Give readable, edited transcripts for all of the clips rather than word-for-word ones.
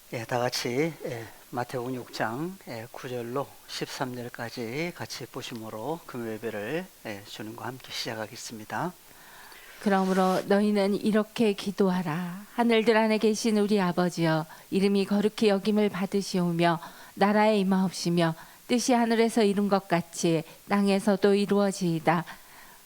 다 같이 마태복음 6장 9절로 13절까지 같이 보심으로 금요예배를 주님과 함께 시작하겠습니다. 그러므로 너희는 이렇게 기도하라. 하늘들 안에 계신 우리 아버지여, 이름이 거룩히 여김을 받으시오며 나라에 임하옵시며 뜻이 하늘에서 이룬 것 같이 땅에서도 이루어지이다.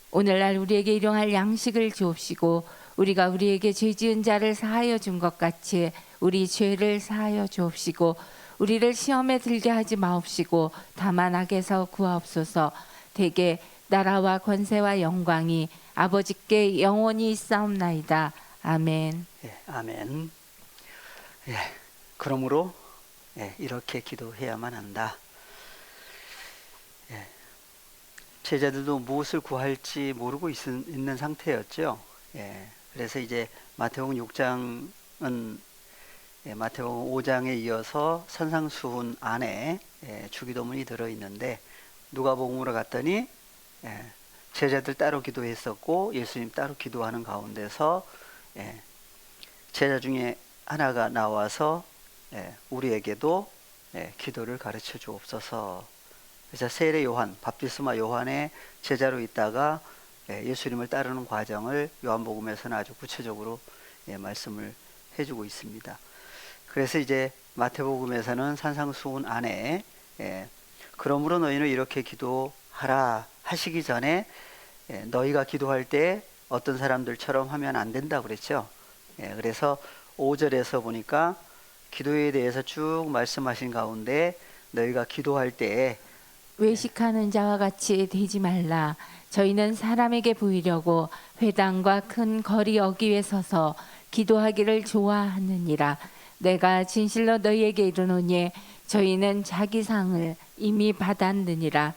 오늘날 우리에게 일용할 양식을 주옵시고 우리가 우리에게 죄 지은 자를 사하여 준 것 같이 우리 죄를 사하여 주옵시고 우리를 시험에 들게 하지 마옵시고 다만 악에서 구하옵소서. 대개 나라와 권세와 영광이 아버지께 영원히 있사옵나이다. 아멘. 아멘. 그러므로 이렇게 기도해야만 한다. 제자들도 무엇을 구할지 모르고 있는 상태였죠. 그래서 이제 마태복음 6장은 마태복음 5장에 이어서 산상수훈 안에 주기도문이 들어있는데, 누가복음으로 갔더니 제자들 따로 기도했었고 예수님 따로 기도하는 가운데서 제자 중에 하나가 나와서 우리에게도 기도를 가르쳐 주옵소서. 그래서 세례 요한, 바프티스마 요한의 제자로 있다가 예수님을 따르는 과정을 요한복음에서는 아주 구체적으로 말씀을 해주고 있습니다. 그래서 이제 마태복음에서는 산상수훈 안에 그러므로 너희는 이렇게 기도하라 하시기 전에 너희가 기도할 때 어떤 사람들처럼 하면 안 된다고 그랬죠. 그래서 5절에서 보니까 기도에 대해서 쭉 말씀하신 가운데 너희가 기도할 때 외식하는 자와 같이 되지 말라. 저희는 사람에게 보이려고 회당과 큰 거리 어귀에 서서 기도하기를 좋아하느니라. 내가 진실로 너희에게 이르노니 저희는 자기 상을 이미 받았느니라.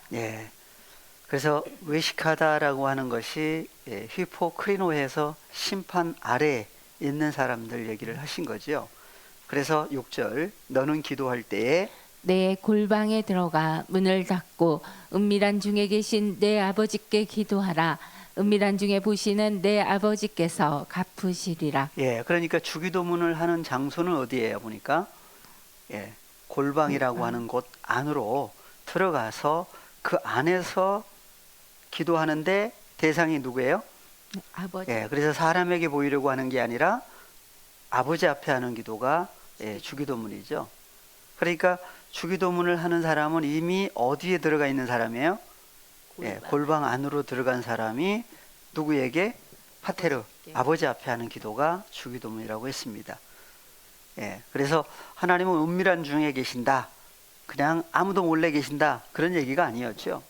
그래서 외식하다라고 하는 것이 히포크리노에서 심판 아래 있는 사람들 얘기를 하신 거죠. 그래서 6절 너는 기도할 때에 내 골방에 들어가 문을 닫고 은밀한 중에 계신 내 아버지께 기도하라. 은밀한 중에 보시는 내 아버지께서 갚으시리라. 그러니까 주기도문을 하는 장소는 어디예요? 보니까 골방이라고 하는 곳 안으로 들어가서 그 안에서 기도하는데 대상이 누구예요? 아버지. 그래서 사람에게 보이려고 하는 게 아니라 아버지 앞에 하는 기도가 주기도문이죠. 그러니까 주기도문을 하는 사람은 이미 어디에 들어가 있는 사람이에요? 골방 안으로 들어간 사람이 누구에게? 파테르, 아버지 앞에 하는 기도가 주기도문이라고 했습니다. 그래서 하나님은 은밀한 중에 계신다, 그냥 아무도 몰래 계신다, 그런 얘기가 아니었죠.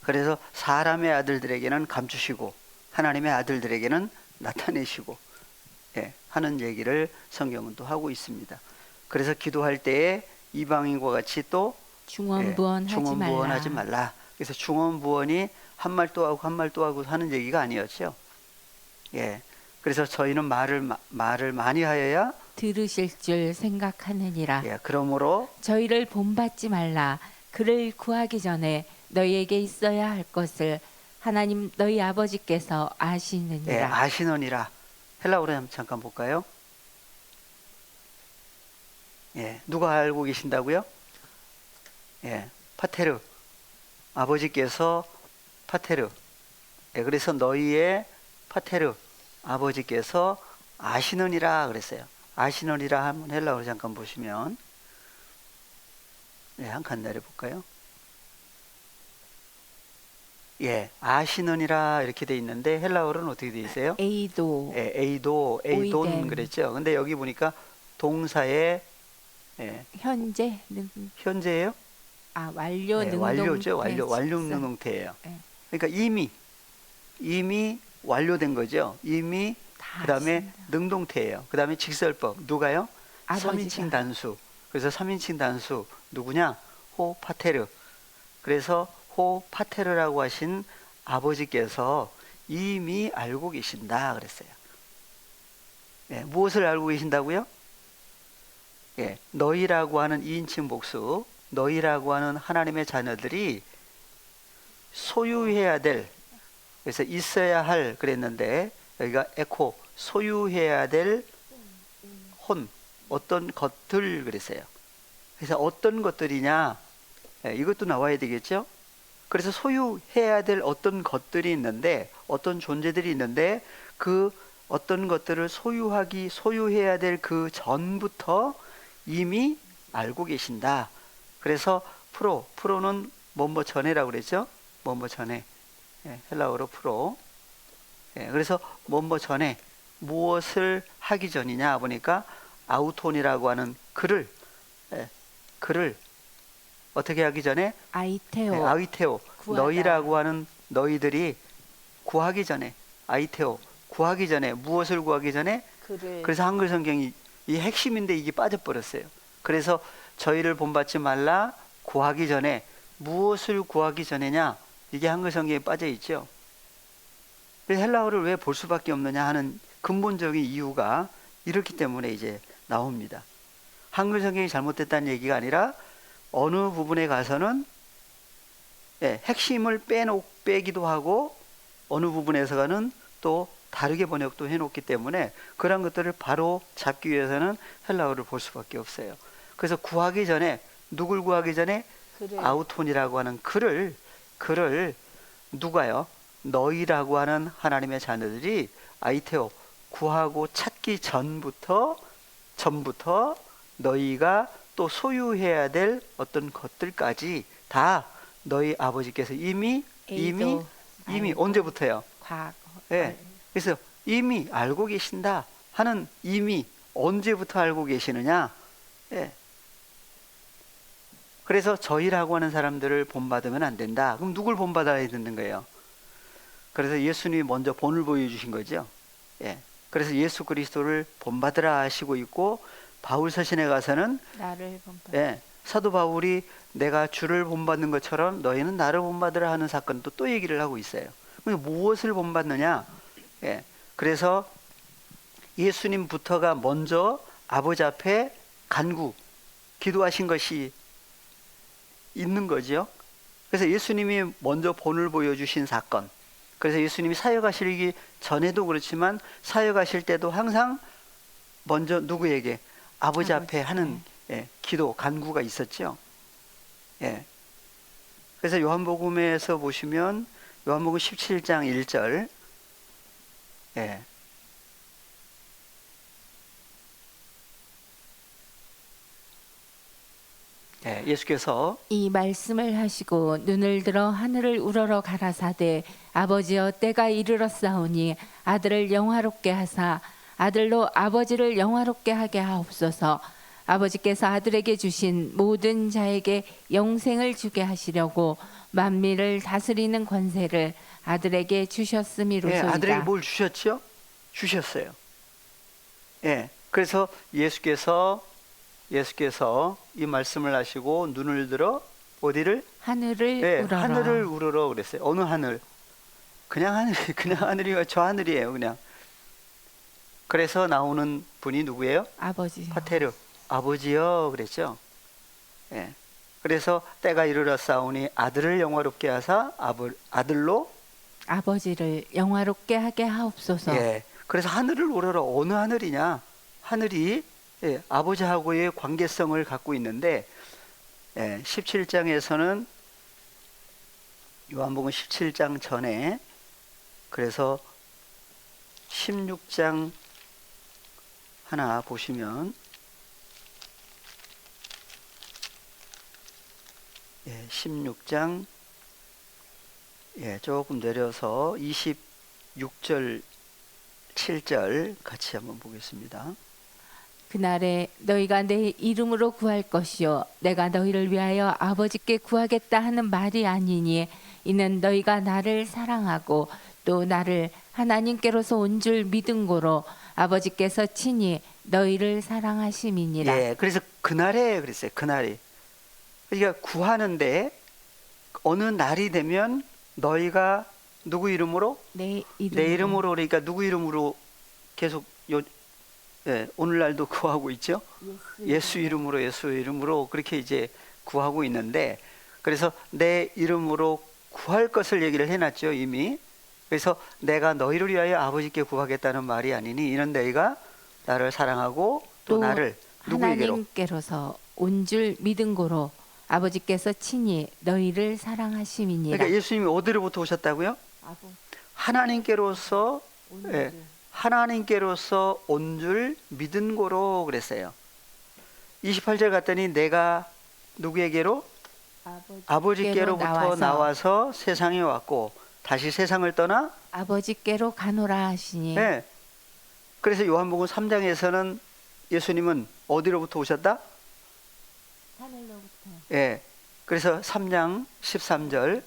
그래서 사람의 아들들에게는 감추시고 하나님의 아들들에게는 나타내시고 하는 얘기를 성경은 또 하고 있습니다. 그래서 기도할 때에 이방인과 같이 또 중언부언하지 말라. 그래서 중언부언이 한 말 또 하고 한 말 또 하고 하는 얘기가 아니었죠. 그래서 저희는 말을 많이 하여야 들으실 줄 생각하느니라. 그러므로 저희를 본받지 말라. 그를 구하기 전에 너희에게 있어야 할 것을 하나님 너희 아버지께서 아시느니라. 아시느니라. 헬라어로 한번 잠깐 볼까요? 누가 알고 계신다고요? 파테르, 아버지께서 파테르. 그래서 너희의 파테르, 아버지께서 아시느니라 그랬어요. 아시느니라 하면 헬라어로 잠깐 보시면 한 칸 내려볼까요? 아시느니라 이렇게 돼 있는데 헬라어로는 어떻게 돼 있어요? 에이도. 에이돈 그랬죠. 근데 여기 보니까 동사의 현재예요? 완료 능동. 완료죠. 완료 능동태예요. 그러니까 이미 완료된 거죠. 이미 그다음에 능동태예요. 그다음에 직설법 누가요? 3인칭 단수. 그래서 3인칭 단수 누구냐? 호 파테르. 그래서 호 파테르라고 하신 아버지께서 이미 알고 계신다 그랬어요. 무엇을 알고 계신다고요? 너희라고 하는 2인칭 복수, 너희라고 하는 하나님의 자녀들이 소유해야 될, 그래서 있어야 할 그랬는데 여기가 에코, 소유해야 될 혼, 어떤 것들 그랬어요. 그래서 어떤 것들이냐, 이것도 나와야 되겠죠. 그래서 소유해야 될 어떤 것들이 있는데, 어떤 존재들이 있는데, 그 어떤 것들을 소유해야 될 그 전부터 이미 알고 계신다. 그래서 프로는 뭐뭐 전에라고 그랬죠. 뭐뭐 전에, 헬라어로 프로. 그래서 뭐뭐 전에 무엇을 하기 전이냐 보니까 아우톤이라고 하는 그를 어떻게 하기 전에 아이테오. 아이테오 구하다. 너희라고 하는 너희들이 구하기 전에 아이테오 구하기 전에 무엇을 구하기 전에 그를 그래서 한글 성경이 이 핵심인데 이게 빠져버렸어요. 그래서 저희를 본받지 말라 구하기 전에 무엇을 구하기 전에냐 이게 한글 성경에 빠져 있죠. 그래서 헬라어를 왜 볼 수밖에 없느냐 하는 근본적인 이유가 이렇기 때문에 이제 나옵니다. 한글 성경이 잘못됐다는 얘기가 아니라 어느 부분에 가서는 핵심을 빼기도 하고 어느 부분에서는 또 다르게 번역도 해놓기 때문에 그런 것들을 바로 잡기 위해서는 헬라어를 볼 수밖에 없어요. 그래서 구하기 전에 누굴 구하기 전에 그를 아우톤이라고 하는 그를 누가요? 너희라고 하는 하나님의 자녀들이 아이테오 구하고 찾기 전부터 너희가 또 소유해야 될 어떤 것들까지 다 너희 아버지께서 이미 언제부터요? 과거. 예. 그래서 이미 알고 계신다 하는 이미 언제부터 알고 계시느냐? 예. 그래서 저희라고 하는 사람들을 본받으면 안 된다. 그럼 누굴 본받아야 되는 거예요? 그래서 예수님이 먼저 본을 보여주신 거죠. 예. 그래서 예수 그리스도를 본받으라 하시고 있고 바울 서신에 가서는 나를 본받. 사도 바울이 내가 주를 본받는 것처럼 너희는 나를 본받으라 하는 사건도 또 얘기를 하고 있어요. 무엇을 본받느냐? 그래서 예수님부터가 먼저 아버지 앞에 기도하신 것이 있는 거죠. 그래서 예수님이 먼저 본을 보여주신 사건. 그래서 예수님이 사역하시기 전에도 그렇지만 사역하실 때도 항상 먼저 누구에게 아버지 앞에 하는 기도 간구가 있었죠. 그래서 요한복음에서 보시면 요한복음 17장 1절 예수께서 이 말씀을 하시고 눈을 들어 하늘을 우러러 가라사대 아버지여 때가 이르렀사오니 아들을 영화롭게 하사 아들로 아버지를 영화롭게 하게 하옵소서. 아버지께서 아들에게 주신 모든 자에게 영생을 주게 하시려고 만민을 다스리는 권세를 아들에게 주셨음이로소이다. 아들에게 뭘 주셨죠? 주셨어요. 그래서 예수께서 이 말씀을 하시고 눈을 들어 어디를? 하늘을 우러러. 하늘을 우러러 그랬어요. 어느 하늘? 그냥 하늘이요. 저 하늘이에요. 그냥. 그래서 나오는 분이 누구예요? 아버지. 파테르. 아버지여 그랬죠. 그래서 때가 이르렀사오니 아들을 영화롭게 하사 아들로 아버지를 영화롭게 하게 하옵소서. 그래서 하늘을 우러러 어느 하늘이냐? 하늘이 아버지하고의 관계성을 갖고 있는데 17장에서는 요한복음 17장 전에 그래서 16장 하나 보시면 16장 조금 내려서 26절 7절 같이 한번 보겠습니다. 그날에 너희가 내 이름으로 구할 것이요 내가 너희를 위하여 아버지께 구하겠다 하는 말이 아니니 이는 너희가 나를 사랑하고 또 나를 하나님께로서 온 줄 믿은 고로 아버지께서 친히 너희를 사랑하심이니라. 그래서 그날에 그랬어요. 그날이. 그러니까 구하는데 어느 날이 되면 너희가 누구 이름으로? 내 이름으로 그러니까 누구 이름으로 계속 오늘날도 구하고 있죠. 예수 이름으로 그렇게 이제 구하고 있는데 그래서 내 이름으로 구할 것을 얘기를 해놨죠 이미. 그래서 내가 너희를 위하여 아버지께 구하겠다는 말이 아니니 이는 너희가 나를 사랑하고 또 나를 누구에게로? 하나님께로서 온 줄 믿은 고로 아버지께서 친히 너희를 사랑하심이니라. 그러니까 예수님이 어디로부터 오셨다고요? 하나님께로서 예, 하나님께로서 온 줄 믿은 고로 그랬어요. 28절 갔더니 내가 누구에게로? 아버지께로부터 나와서 세상에 왔고 다시 세상을 떠나 아버지께로 가노라 하시니. 예. 그래서 요한복음 3장에서는 예수님은 어디로부터 오셨다? 하늘로부터. 예. 그래서 3장 13절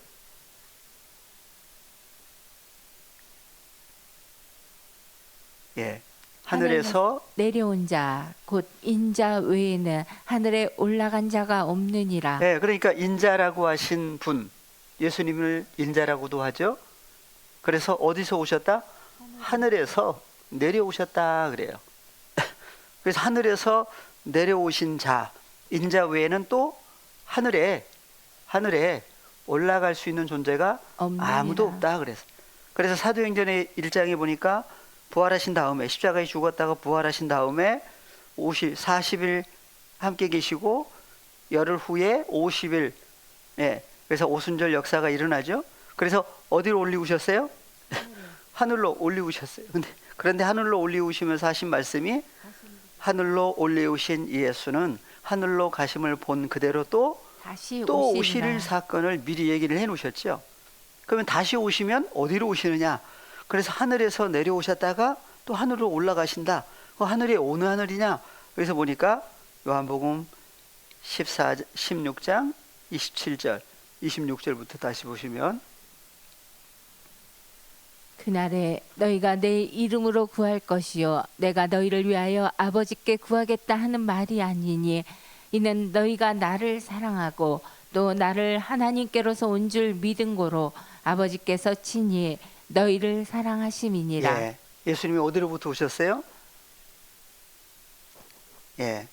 예. 하늘에서 내려온 자 곧 인자 외에는 하늘에 올라간 자가 없느니라. 예. 그러니까 인자라고 하신 분 예수님을 인자라고도 하죠. 그래서 어디서 오셨다? 하늘에서 내려오셨다 그래요. 그래서 하늘에서 내려오신 자 인자 외에는 또 하늘에 올라갈 수 있는 존재가 없느니라. 아무도 없다 그래서. 그래서 사도행전의 1장에 보니까 부활하신 다음에 십자가에 죽었다가 부활하신 다음에 40일 함께 계시고 열흘 후에 50일 예. 그래서 오순절 역사가 일어나죠. 그래서 어디로 올리우셨어요? 하늘로 올리우셨어요. 그런데 하늘로 올리우시면서 하신 말씀이 하늘로 올리우신 예수는 하늘로 가심을 본 그대로 또 다시 오실 사건을 미리 얘기를 해 놓으셨죠. 그러면 다시 오시면 어디로 오시느냐? 그래서 하늘에서 내려오셨다가 또 하늘로 올라가신다. 그 하늘이 어느 하늘이냐? 그래서 보니까 요한복음 16장 27절 26절부터 다시 보시면 그날에 너희가 내 이름으로 구할 것이요 내가 너희를 위하여 아버지께 구하겠다 하는 말이 아니니 이는 너희가 나를 사랑하고 또 나를 하나님께로서 온 줄 믿은 고로 아버지께서 친히 너희를 사랑하심이니라. 예. 예수님이 어디로부터 오셨어요? 예.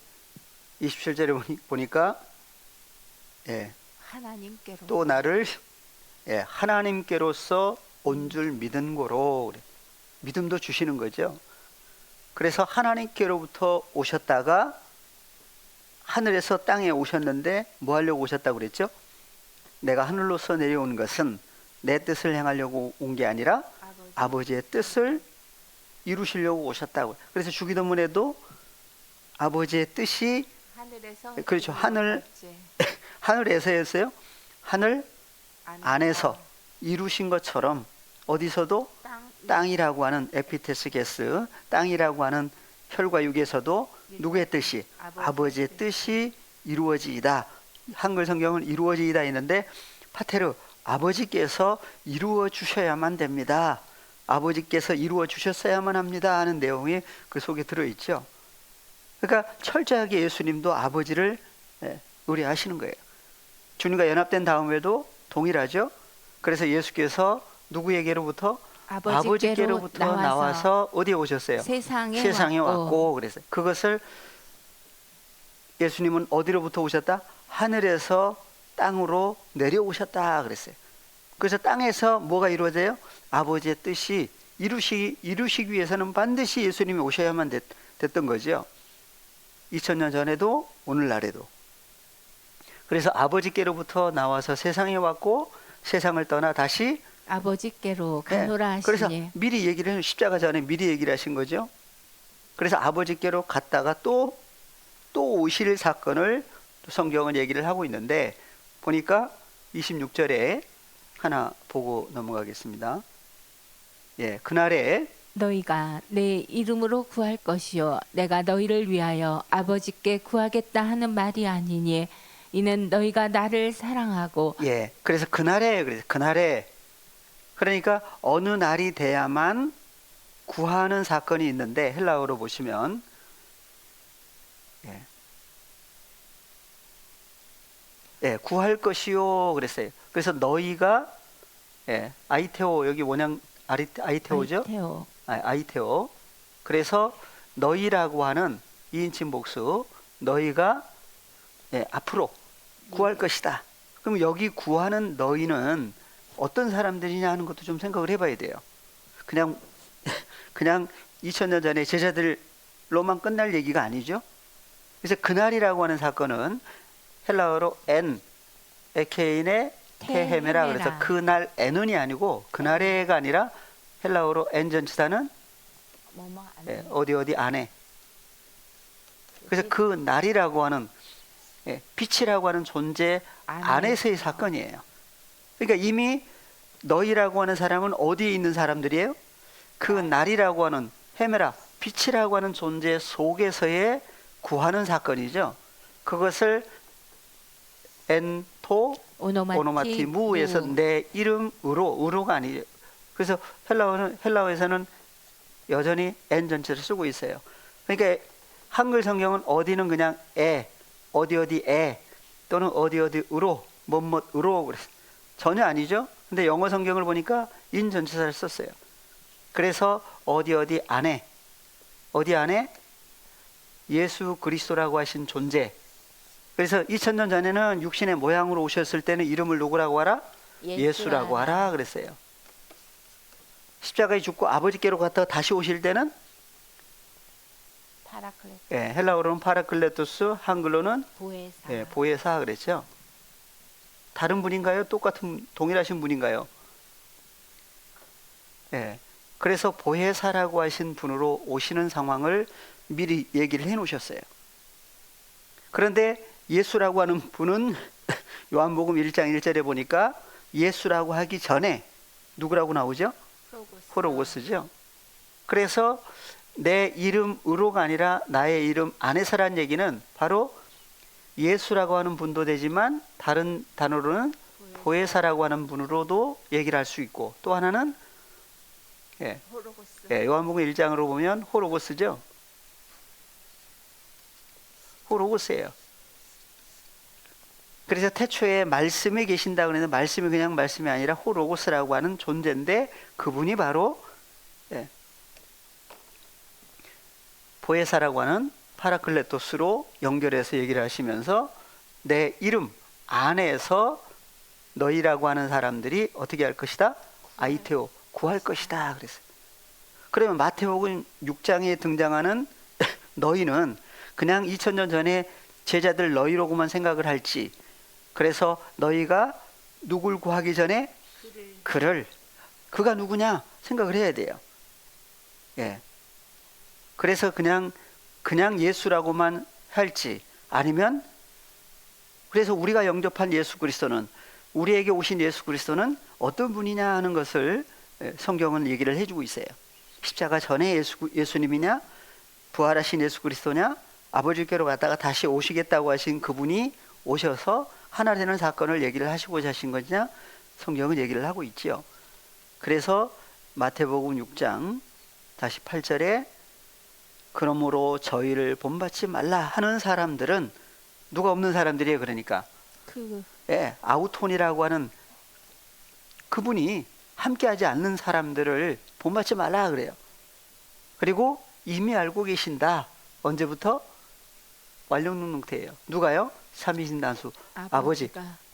27절에 보니까 예. 하나님께로 또 나를 예. 하나님께로서 온 줄 믿은 고로 그래. 믿음도 주시는 거죠. 그래서 하나님께로부터 오셨다가 하늘에서 땅에 오셨는데 뭐 하려고 오셨다고 그랬죠? 내가 하늘로서 내려온 것은 내 뜻을 행하려고 온 게 아니라 아버지의 뜻을 이루시려고 오셨다고. 그래서 주기도문에도 아버지의 뜻이 하늘에서 그렇죠. 하늘에서였어요. 하늘 안에서 이루신 것처럼 어디서도 땅이라고 하는 에피테스 게스 땅이라고 하는 혈과 육에서도 누구의 뜻이 아버지의 뜻이 이루어지이다. 한글 성경은 이루어지이다 있는데 파테르 아버지께서 이루어 주셔야만 됩니다. 아버지께서 이루어 주셨어야만 합니다 하는 내용이 그 속에 들어있죠. 그러니까 철저하게 예수님도 아버지를 의뢰하시는 거예요. 주님과 연합된 다음에도 동일하죠. 그래서 예수께서 누구에게로부터 아버지께로부터 나와서 어디에 오셨어요? 세상에 왔고 그래서 그것을 예수님은 어디로부터 오셨다? 하늘에서 땅으로 내려오셨다 그랬어요. 그래서 땅에서 뭐가 이루어져요? 아버지의 뜻이 이루시기 위해서는 반드시 예수님이 오셔야만 됐던 거죠. 2000년 전에도 오늘날에도. 그래서 아버지께로부터 나와서 세상에 왔고 세상을 떠나 다시 아버지께로 가노라 하시니. 그래서 미리 얘기를 해요. 십자가 전에 미리 얘기를 하신 거죠. 그래서 아버지께로 갔다가 또 오실 사건을 성경은 얘기를 하고 있는데 보니까 26절에 하나 보고 넘어가겠습니다. 예, 그날에 너희가 내 이름으로 구할 것이요 내가 너희를 위하여 아버지께 구하겠다 하는 말이 아니니 이는 너희가 나를 사랑하고 예, 그래서 그날에 그러니까 어느 날이 돼야만 구하는 사건이 있는데 헬라어로 보시면 구할 것이요 그랬어요. 그래서 너희가 아이테오 여기 원형 아이테오죠? 아이테오. 그래서 너희라고 하는 2인칭 복수 너희가 앞으로 구할 것이다. 그럼 여기 구하는 너희는 어떤 사람들이냐 하는 것도 좀 생각을 해봐야 돼요. 그냥 2000년 전에 제자들로만 끝날 얘기가 아니죠. 그래서 그날이라고 하는 사건은 헬라어로 엔 에케인의 테헤메라. 그래서 테헤메라. 그날 에는이 아니고 그날에가 아니라 헬라어로 엔 전치사는 뭐뭐 안 예, 돼. 어디 안에. 그래서 그 날이라고 하는 예, 빛이라고 하는 존재 안에서의 사건이에요. 그러니까 이미 너희라고 하는 사람은 어디에 있는 사람들이에요? 그 날이라고 하는 헤메라 빛이라고 하는 존재 속에서의 구하는 사건이죠. 그것을 엔토 오노마티 무에서 내 이름으로 의로가 아니에요. 그래서 헬라어에서는 여전히 엔 전체를 쓰고 있어요. 그러니까 한글 성경은 어디는 그냥 어디에 또는 어디으로 뭐뭐으로 그랬어요. 전혀 아니죠. 근데 영어 성경을 보니까 인 전체사를 썼어요. 그래서 어디 안에 예수 그리스도라고 하신 존재. 그래서 2000년 전에는 육신의 모양으로 오셨을 때는 이름을 누구라고 하라? 예수라고 하라 그랬어요. 십자가에 죽고 아버지께로 갔다가 다시 오실 때는 파라클레 예, 헬라어로는 파라클레토스, 한글로는 보혜사. 예, 보혜사 그랬죠. 다른 분인가요? 똑같은 동일하신 분인가요? 예. 그래서 보혜사라고 하신 분으로 오시는 상황을 미리 얘기를 해 놓으셨어요. 그런데 예수라고 하는 분은 요한복음 1장 1절에 보니까 예수라고 하기 전에 누구라고 나오죠? 호로고스죠. 그래서 내 이름으로가 아니라 나의 이름 안에서란 얘기는 바로 예수라고 하는 분도 되지만 다른 단어로는 보혜사라고 하는 분으로도 얘기를 할 수 있고, 또 하나는 예, 요한복음 1장으로 보면 호로고스죠. 호로고스예요. 그래서 태초에 말씀이 계신다 그러는데 말씀이 그냥 말씀이 아니라 호로고스라고 하는 존재인데 그분이 바로 예, 보혜사라고 하는 파라클레토스로 연결해서 얘기를 하시면서 내 이름 안에서 너희라고 하는 사람들이 어떻게 할 것이다? 아이테오 구할 것이다 그랬어요. 그러면 마태복음 6장에 등장하는 너희는 그냥 2000년 전에 제자들 너희로고만 생각을 할지, 그래서 너희가 누굴 구하기 전에 그가 누구냐 생각을 해야 돼요. 예. 그래서 그냥 예수라고만 할지, 아니면 그래서 우리가 영접한 예수 그리스도는, 우리에게 오신 예수 그리스도는 어떤 분이냐 하는 것을 성경은 얘기를 해주고 있어요. 십자가 전에 예수님이냐, 부활하신 예수 그리스도냐, 아버지께로 갔다가 다시 오시겠다고 하신 그분이 오셔서 하나 되는 사건을 얘기를 하시고자 하신 거냐, 성경은 얘기를 하고 있지요. 그래서 마태복음 6장 다시 8절에 그러므로 저희를 본받지 말라 하는 사람들은 누가 없는 사람들이에요. 그러니까 예, 아우톤이라고 하는 그분이 함께하지 않는 사람들을 본받지 말라 그래요. 그리고 이미 알고 계신다. 언제부터? 완료능력태예요. 누가요? 삼위신 단수 아버지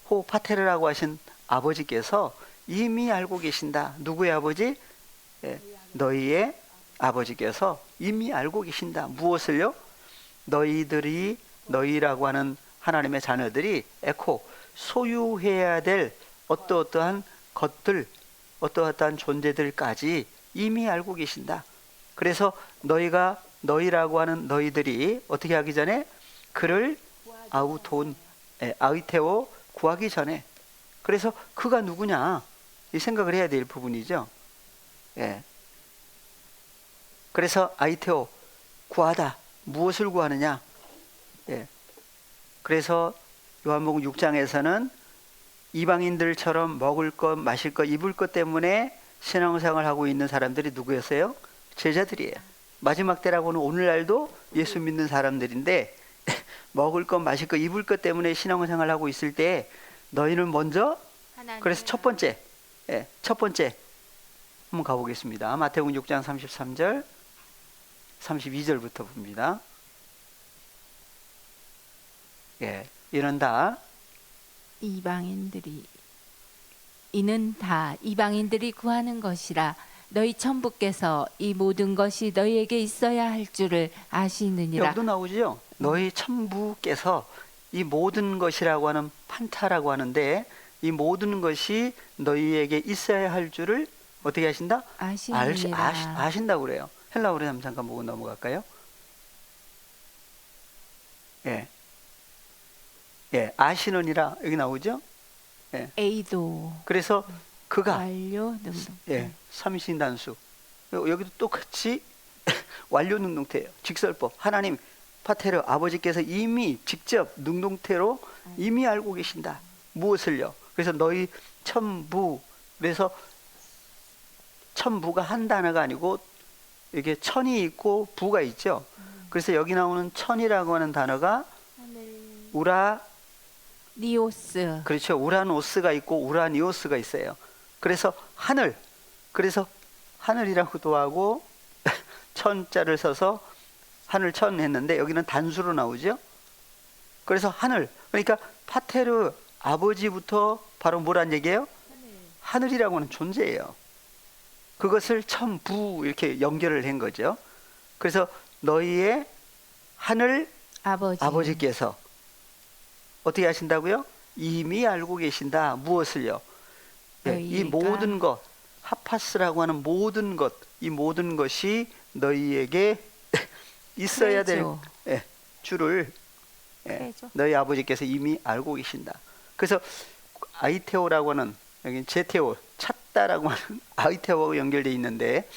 호파테르라고 하신 아버지께서 이미 알고 계신다. 누구의 아버지? 예, 너희의 아버지께서 이미 알고 계신다. 무엇을요? 너희들이, 너희라고 하는 하나님의 자녀들이 소유해야 될 어떠한 것들, 어떠한 존재들까지 이미 알고 계신다. 그래서 너희라고 하는 너희들이 어떻게 하기 전에 그를 아이테오 구하기 전에, 그래서 그가 누구냐 이 생각을 해야 될 부분이죠. 예. 그래서 아이테오 구하다. 무엇을 구하느냐? 예. 그래서 요한복음 6장에서는 이방인들처럼 먹을 것, 마실 것, 입을 것 때문에 신앙생활을 하고 있는 사람들이 누구였어요? 제자들이에요. 마지막 때라고는 오늘날도 예수 믿는 사람들인데 먹을 것, 마실 것, 입을 것 때문에 신앙생활을 하고 있을 때 너희는 먼저, 그래서 첫 번째 한번 가보겠습니다. 마태복음 6장 33절 32절부터 봅니다. 예, 이는 다 이방인들이 구하는 것이라. 너희 천부께서 이 모든 것이 너희에게 있어야 할 줄을 아시느니라. 여기도 나오죠. 너희 천부께서 이 모든 것이라고 하는 판타라고 하는데 이 모든 것이 너희에게 있어야 할 줄을 어떻게 하신다? 아시느니라. 아신다고 그래요. 헬라어로 한번 잠깐 보고 넘어갈까요? 예. 예, 아시느니라 여기 나오죠? 에이도 그래서 그가 완료 능동. 예, 삼신단수. 여기도 똑같이 완료 능동태예요. 직설법. 하나님 파테르 아버지께서 이미 직접 능동태로 이미 알고 계신다. 무엇을요? 그래서 너희 천부. 그래서 천부가 한 단어가 아니고 이게 천이 있고 부가 있죠. 그래서 여기 나오는 천이라고 하는 단어가 우라 니오스. 그렇죠. 우라노스가 있고 우라니오스가 있어요. 그래서 하늘. 그래서 하늘이라고도 하고 천자를 써서 하늘 천 했는데 여기는 단수로 나오죠. 그래서 하늘. 그러니까 파테르 아버지부터 바로 뭐란 얘기예요? 하늘이라고 하는 존재예요. 그것을 천부 이렇게 연결을 한 거죠. 그래서 너희의 하늘 아버지께서 어떻게 하신다고요? 이미 알고 계신다. 무엇을요? 네, 이 모든 것, 하파스라고 하는 모든 것, 이 모든 것이 너희에게 있어야 될 줄을 너희 아버지께서 이미 알고 계신다. 그래서 아이테오라고 하는 여기 제테오, 찾다라고 하는 아이테오하고 연결되어 있는데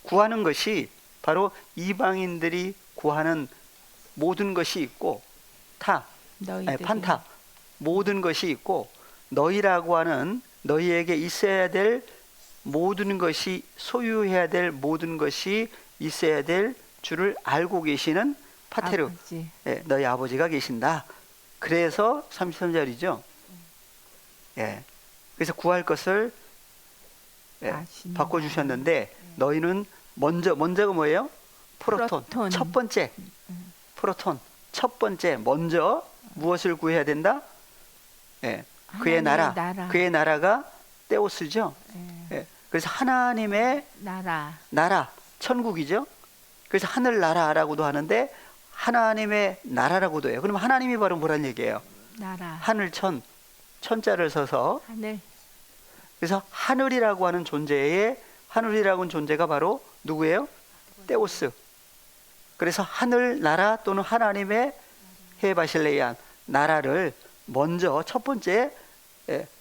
구하는 것이 바로 이방인들이 구하는 모든 것이 있고 판타 모든 것이 있고 너희라고 하는 너희에게 있어야 될 모든 것이 소유해야 될 모든 것이 있어야 될 줄을 알고 계시는 파테르 너희 아버지가 계신다. 그래서 33절이죠. 예. 그래서 구할 것을 바꿔주셨는데 너희는 먼저가 뭐예요? 프로톤. 첫 번째 프로톤 첫 번째 먼저 무엇을 구해야 된다? 그의 그의 나라가 테오스죠. 그래서 하나님의 나라 천국이죠. 그래서 하늘나라라고도 하는데 하나님의 나라라고도 해요. 그럼 하나님이 바로 뭐란 얘기예요? 하늘천 천자를 써서 하늘. 그래서 하늘이라고 하는 존재가 바로 누구예요? 테오스. 그래서 하늘나라 또는 하나님의 헤바실레이안 나라를 먼저 첫 번째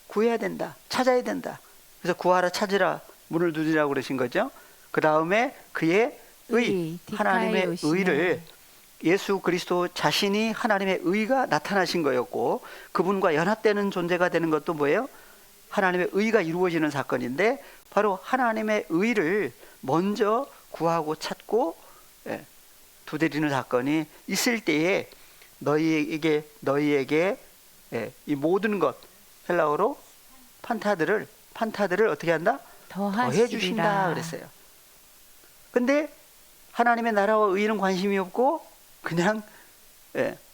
구해야 된다. 찾아야 된다. 그래서 구하라 찾으라 문을 두드리라고 그러신 거죠. 그 다음에 그의 하나님의 의를 예수 그리스도 자신이 하나님의 의가 나타나신 거였고 그분과 연합되는 존재가 되는 것도 뭐예요? 하나님의 의가 이루어지는 사건인데 바로 하나님의 의를 먼저 구하고 찾고 두드리는 사건이 있을 때에 너희에게 이 모든 것 헬라어로 판타들을 어떻게 한다? 더해 주신다 그랬어요. 근데 하나님의 나라와 의는 관심이 없고 그냥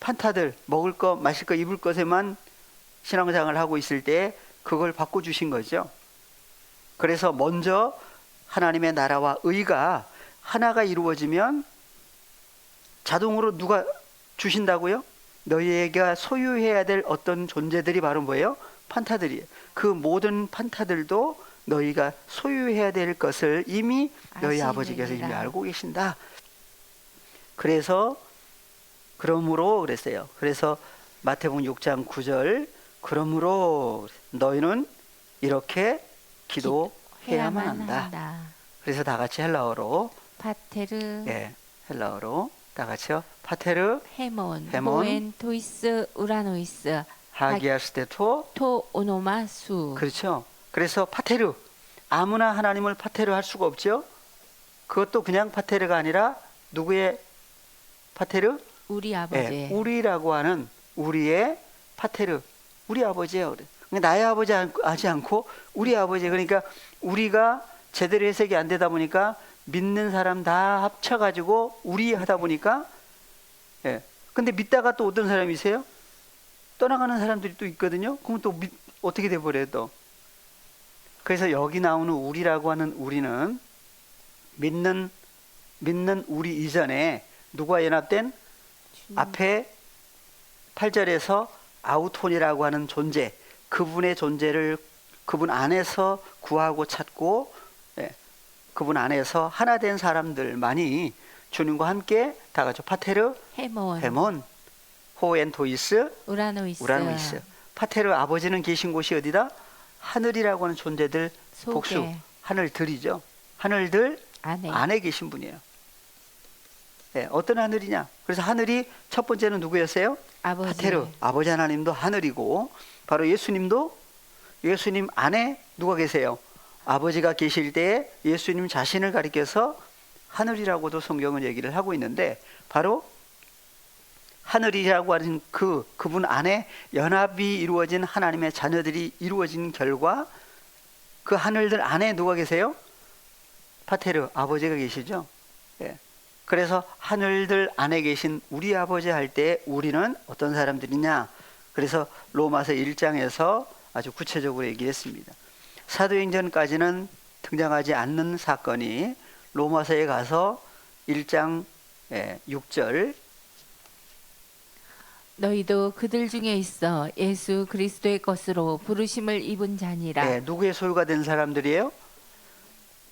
판타들 먹을 것, 마실 것, 입을 것에만 신앙생활을 하고 있을 때 그걸 바꿔주신 거죠. 그래서 먼저 하나님의 나라와 의가 하나가 이루어지면 자동으로 누가 주신다고요? 너희가 소유해야 될 어떤 존재들이 바로 뭐예요? 판타들이에요. 그 모든 판타들도 너희가 소유해야 될 것을 이미 너희 아버지께서 이미 알고 계신다. 그러므로 그랬어요. 그래서 마태복음 6장 9절 그러므로 너희는 이렇게 기도해야만 한다. 그래서 다 같이 헬라어로 파테르 헬라어로 다 같이요. 파테르 헤몬 모엔 토이스 우라노이스 하기아스테토 토 오노마수. 그렇죠. 그래서 파테르 아무나 하나님을 파테르 할 수가 없죠. 그것도 그냥 파테르가 아니라 누구의 파테르? 우리 아버지. 우리라고 하는 우리의 파테르 우리 아버지예요. 나의 아버지 하지 않고 우리 아버지. 그러니까 우리가 제대로 해석이 안 되다 보니까 믿는 사람 다 합쳐가지고 우리 하다 보니까 근데 믿다가 또 어떤 사람이세요? 떠나가는 사람들이 또 있거든요. 그럼 또 어떻게 돼버려요 또. 그래서 여기 나오는 우리라고 하는 우리는 믿는 우리 이전에 누가 연합된? 앞에 8절에서 아우톤이라고 하는 존재, 그분의 존재를 그분 안에서 구하고 찾고, 예, 그분 안에서 하나 된 사람들만이 주님과 함께 다 같이 파테르, 헤몬, 헤몬, 호엔토이스, 우라노이스, 우라노이스. 파테르 아버지는 계신 곳이 어디다? 하늘이라고 하는 존재들 속에. 복수, 하늘들이죠. 하늘들 안에. 안에 계신 분이에요. 네, 어떤 하늘이냐? 그래서 하늘이 첫 번째는 누구였어요? 아버지. 파테르, 아버지 하나님도 하늘이고, 바로 예수님도 예수님 안에 누가 계세요? 아버지가 계실 때에 예수님 자신을 가리켜서 하늘이라고도 성경은 얘기를 하고 있는데, 바로 하늘이라고 하는 그분 안에 연합이 이루어진 하나님의 자녀들이 이루어진 결과, 그 하늘들 안에 누가 계세요? 파테르, 아버지가 계시죠. 예. 그래서 하늘들 안에 계신 우리 아버지 할 때 우리는 어떤 사람들이냐? 그래서 로마서 1장에서 아주 구체적으로 얘기했습니다. 사도행전까지는 등장하지 않는 사건이 로마서에 가서 1장 6절, 너희도 그들 중에 있어 예수 그리스도의 것으로 부르심을 입은 자니라. 누구의 소유가 된 사람들이에요?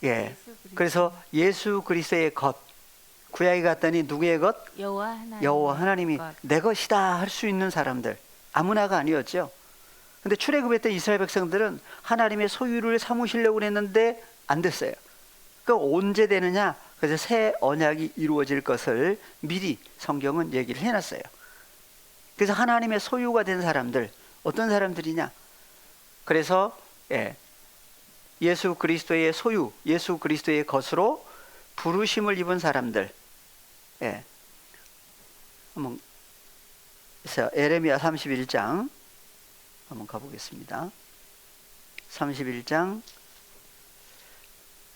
예. 그래서 예수 그리스도의 것, 구약에 갔더니 누구의 것? 여호와 하나님이 것. 내 것이다 할 수 있는 사람들, 아무나가 아니었죠. 근데 출애굽했던 이스라엘 백성들은 하나님의 소유를 삼으시려고 했는데 안 됐어요. 그 언제 되느냐? 그래서 새 언약이 이루어질 것을 미리 성경은 얘기를 해놨어요. 그래서 하나님의 소유가 된 사람들, 어떤 사람들이냐? 그래서 예수 그리스도의 소유, 예수 그리스도의 것으로 부르심을 입은 사람들. 한번 에레미야 31장 한번 가보겠습니다. 31장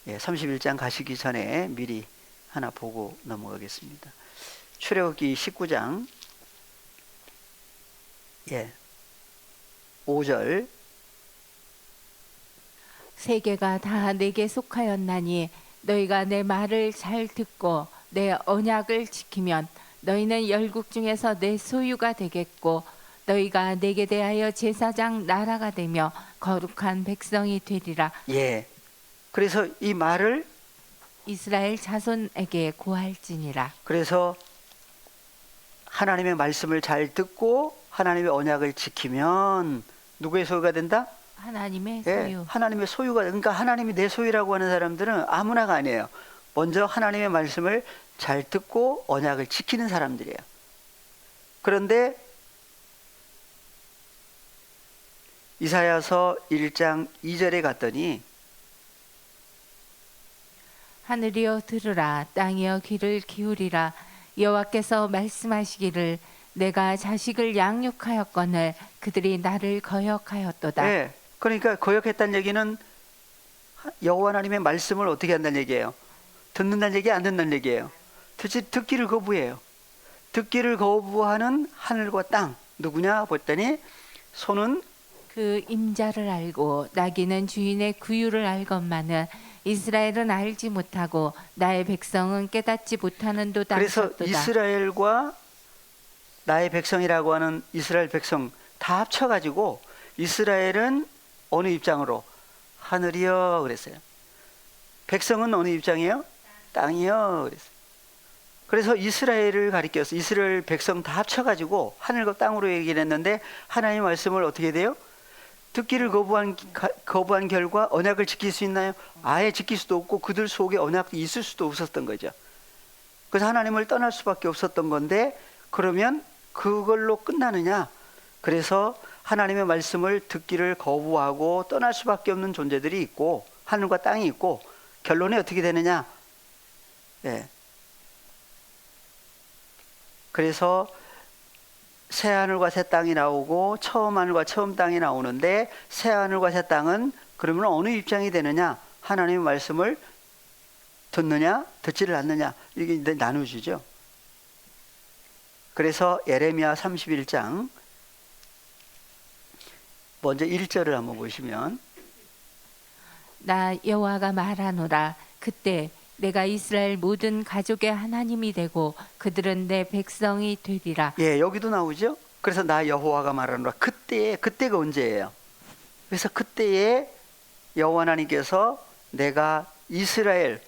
31장 가시기 전에 미리 하나 보고 넘어가겠습니다. 출애굽기 19장 5절, 세계가 다 내게 속하였나니 너희가 내 말을 잘 듣고 내 언약을 지키면 너희는 열국 중에서 내 소유가 되겠고 너희가 내게 대하여 제사장 나라가 되며 거룩한 백성이 되리라. 그래서 이 말을, 이스라엘 자손에게 고할지니라. 그래서 하나님의 말씀을 잘 듣고 하나님의 언약을 지키면 누구의 소유가 된다? 하나님의 소유. 하나님의 소유가. 그러니까 하나님이 내 소유라고 하는 사람들은 아무나가 아니에요. 먼저 하나님의 말씀을 잘 듣고 언약을 지키는 사람들이에요. 그런데 이사야서 1장 2절에 갔더니 하늘이여 들으라, 땅이여 귀를 기울이라. 여호와께서 말씀하시기를 내가 자식을 양육하였거늘 그들이 나를 거역하였도다. 그러니까 거역했다는 얘기는 여호와 하나님의 말씀을 어떻게 한다는 얘기예요? 듣는다는 얘기, 안 듣는다는 얘기예요? 듣기를 거부해요. 듣기를 거부하는 하늘과 땅, 누구냐 봤더니 소는 그 임자를 알고 나귀는 주인의 구유를 알건만은 이스라엘은 알지 못하고 나의 백성은 깨닫지 못하는도다. 그래서 하셨도다. 이스라엘과 나의 백성이라고 하는 이스라엘 백성 다 합쳐가지고 이스라엘은 어느 입장으로? 하늘이여 그랬어요. 백성은 어느 입장이에요? 땅이여 그랬어요. 그래서 이스라엘을 가리켜서 이스라엘 백성 다 합쳐가지고 하늘과 땅으로 얘기를 했는데, 하나님의 말씀을 어떻게 돼요? 듣기를 거부한 결과 언약을 지킬 수 있나요? 아예 지킬 수도 없고 그들 속에 언약이 있을 수도 없었던 거죠. 그래서 하나님을 떠날 수밖에 없었던 건데, 그러면 그걸로 끝나느냐? 그래서 하나님의 말씀을 듣기를 거부하고 떠날 수밖에 없는 존재들이 있고 하늘과 땅이 있고, 결론이 어떻게 되느냐? 그래서 새 하늘과 새 땅이 나오고 처음 하늘과 처음 땅이 나오는데, 새 하늘과 새 땅은 그러면 어느 입장이 되느냐? 하나님의 말씀을 듣느냐 듣지를 않느냐, 이게 이제 나누어지죠. 그래서 예레미야 31장 먼저 1절을 한번 보시면, 나 여호와가 말하노라. 그때 내가 이스라엘 모든 가족의 하나님이 되고 그들은 내 백성이 되리라. 예, 여기도 나오죠. 그래서 나 여호와가 말하노라. 그때가 언제예요? 그래서 그때에 여호와 하나님께서 내가 이스라엘,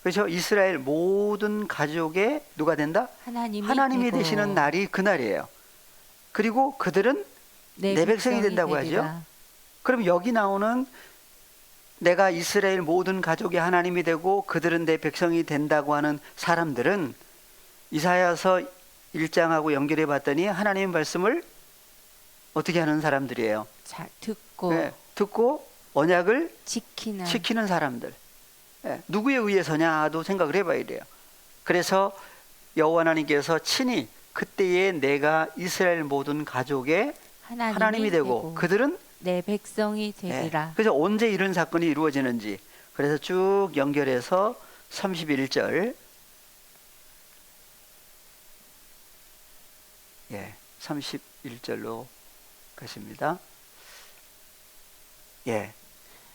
그렇죠? 이스라엘 모든 가족의 누가 된다? 하나님이 되고 되시는 날이 그날이에요. 그리고 그들은 내 백성이 된다고 되리라. 하죠. 그럼 여기 나오는 내가 이스라엘 모든 가족이 하나님이 되고 그들은 내 백성이 된다고 하는 사람들은 이사야서 1장하고 연결해 봤더니 하나님의 말씀을 어떻게 하는 사람들이에요? 자, 듣고 네, 듣고 언약을 지키는 사람들. 네, 누구에 의해서냐도 생각을 해봐야 돼요. 그래서 여호와 하나님께서 친히 그때에 내가 이스라엘 모든 가족의 하나님이 되고 그들은 내 백성이 되리라. 네, 그래서 언제 이런 사건이 이루어지는지 그래서 쭉 연결해서 31절 31절로 가십니다. 예.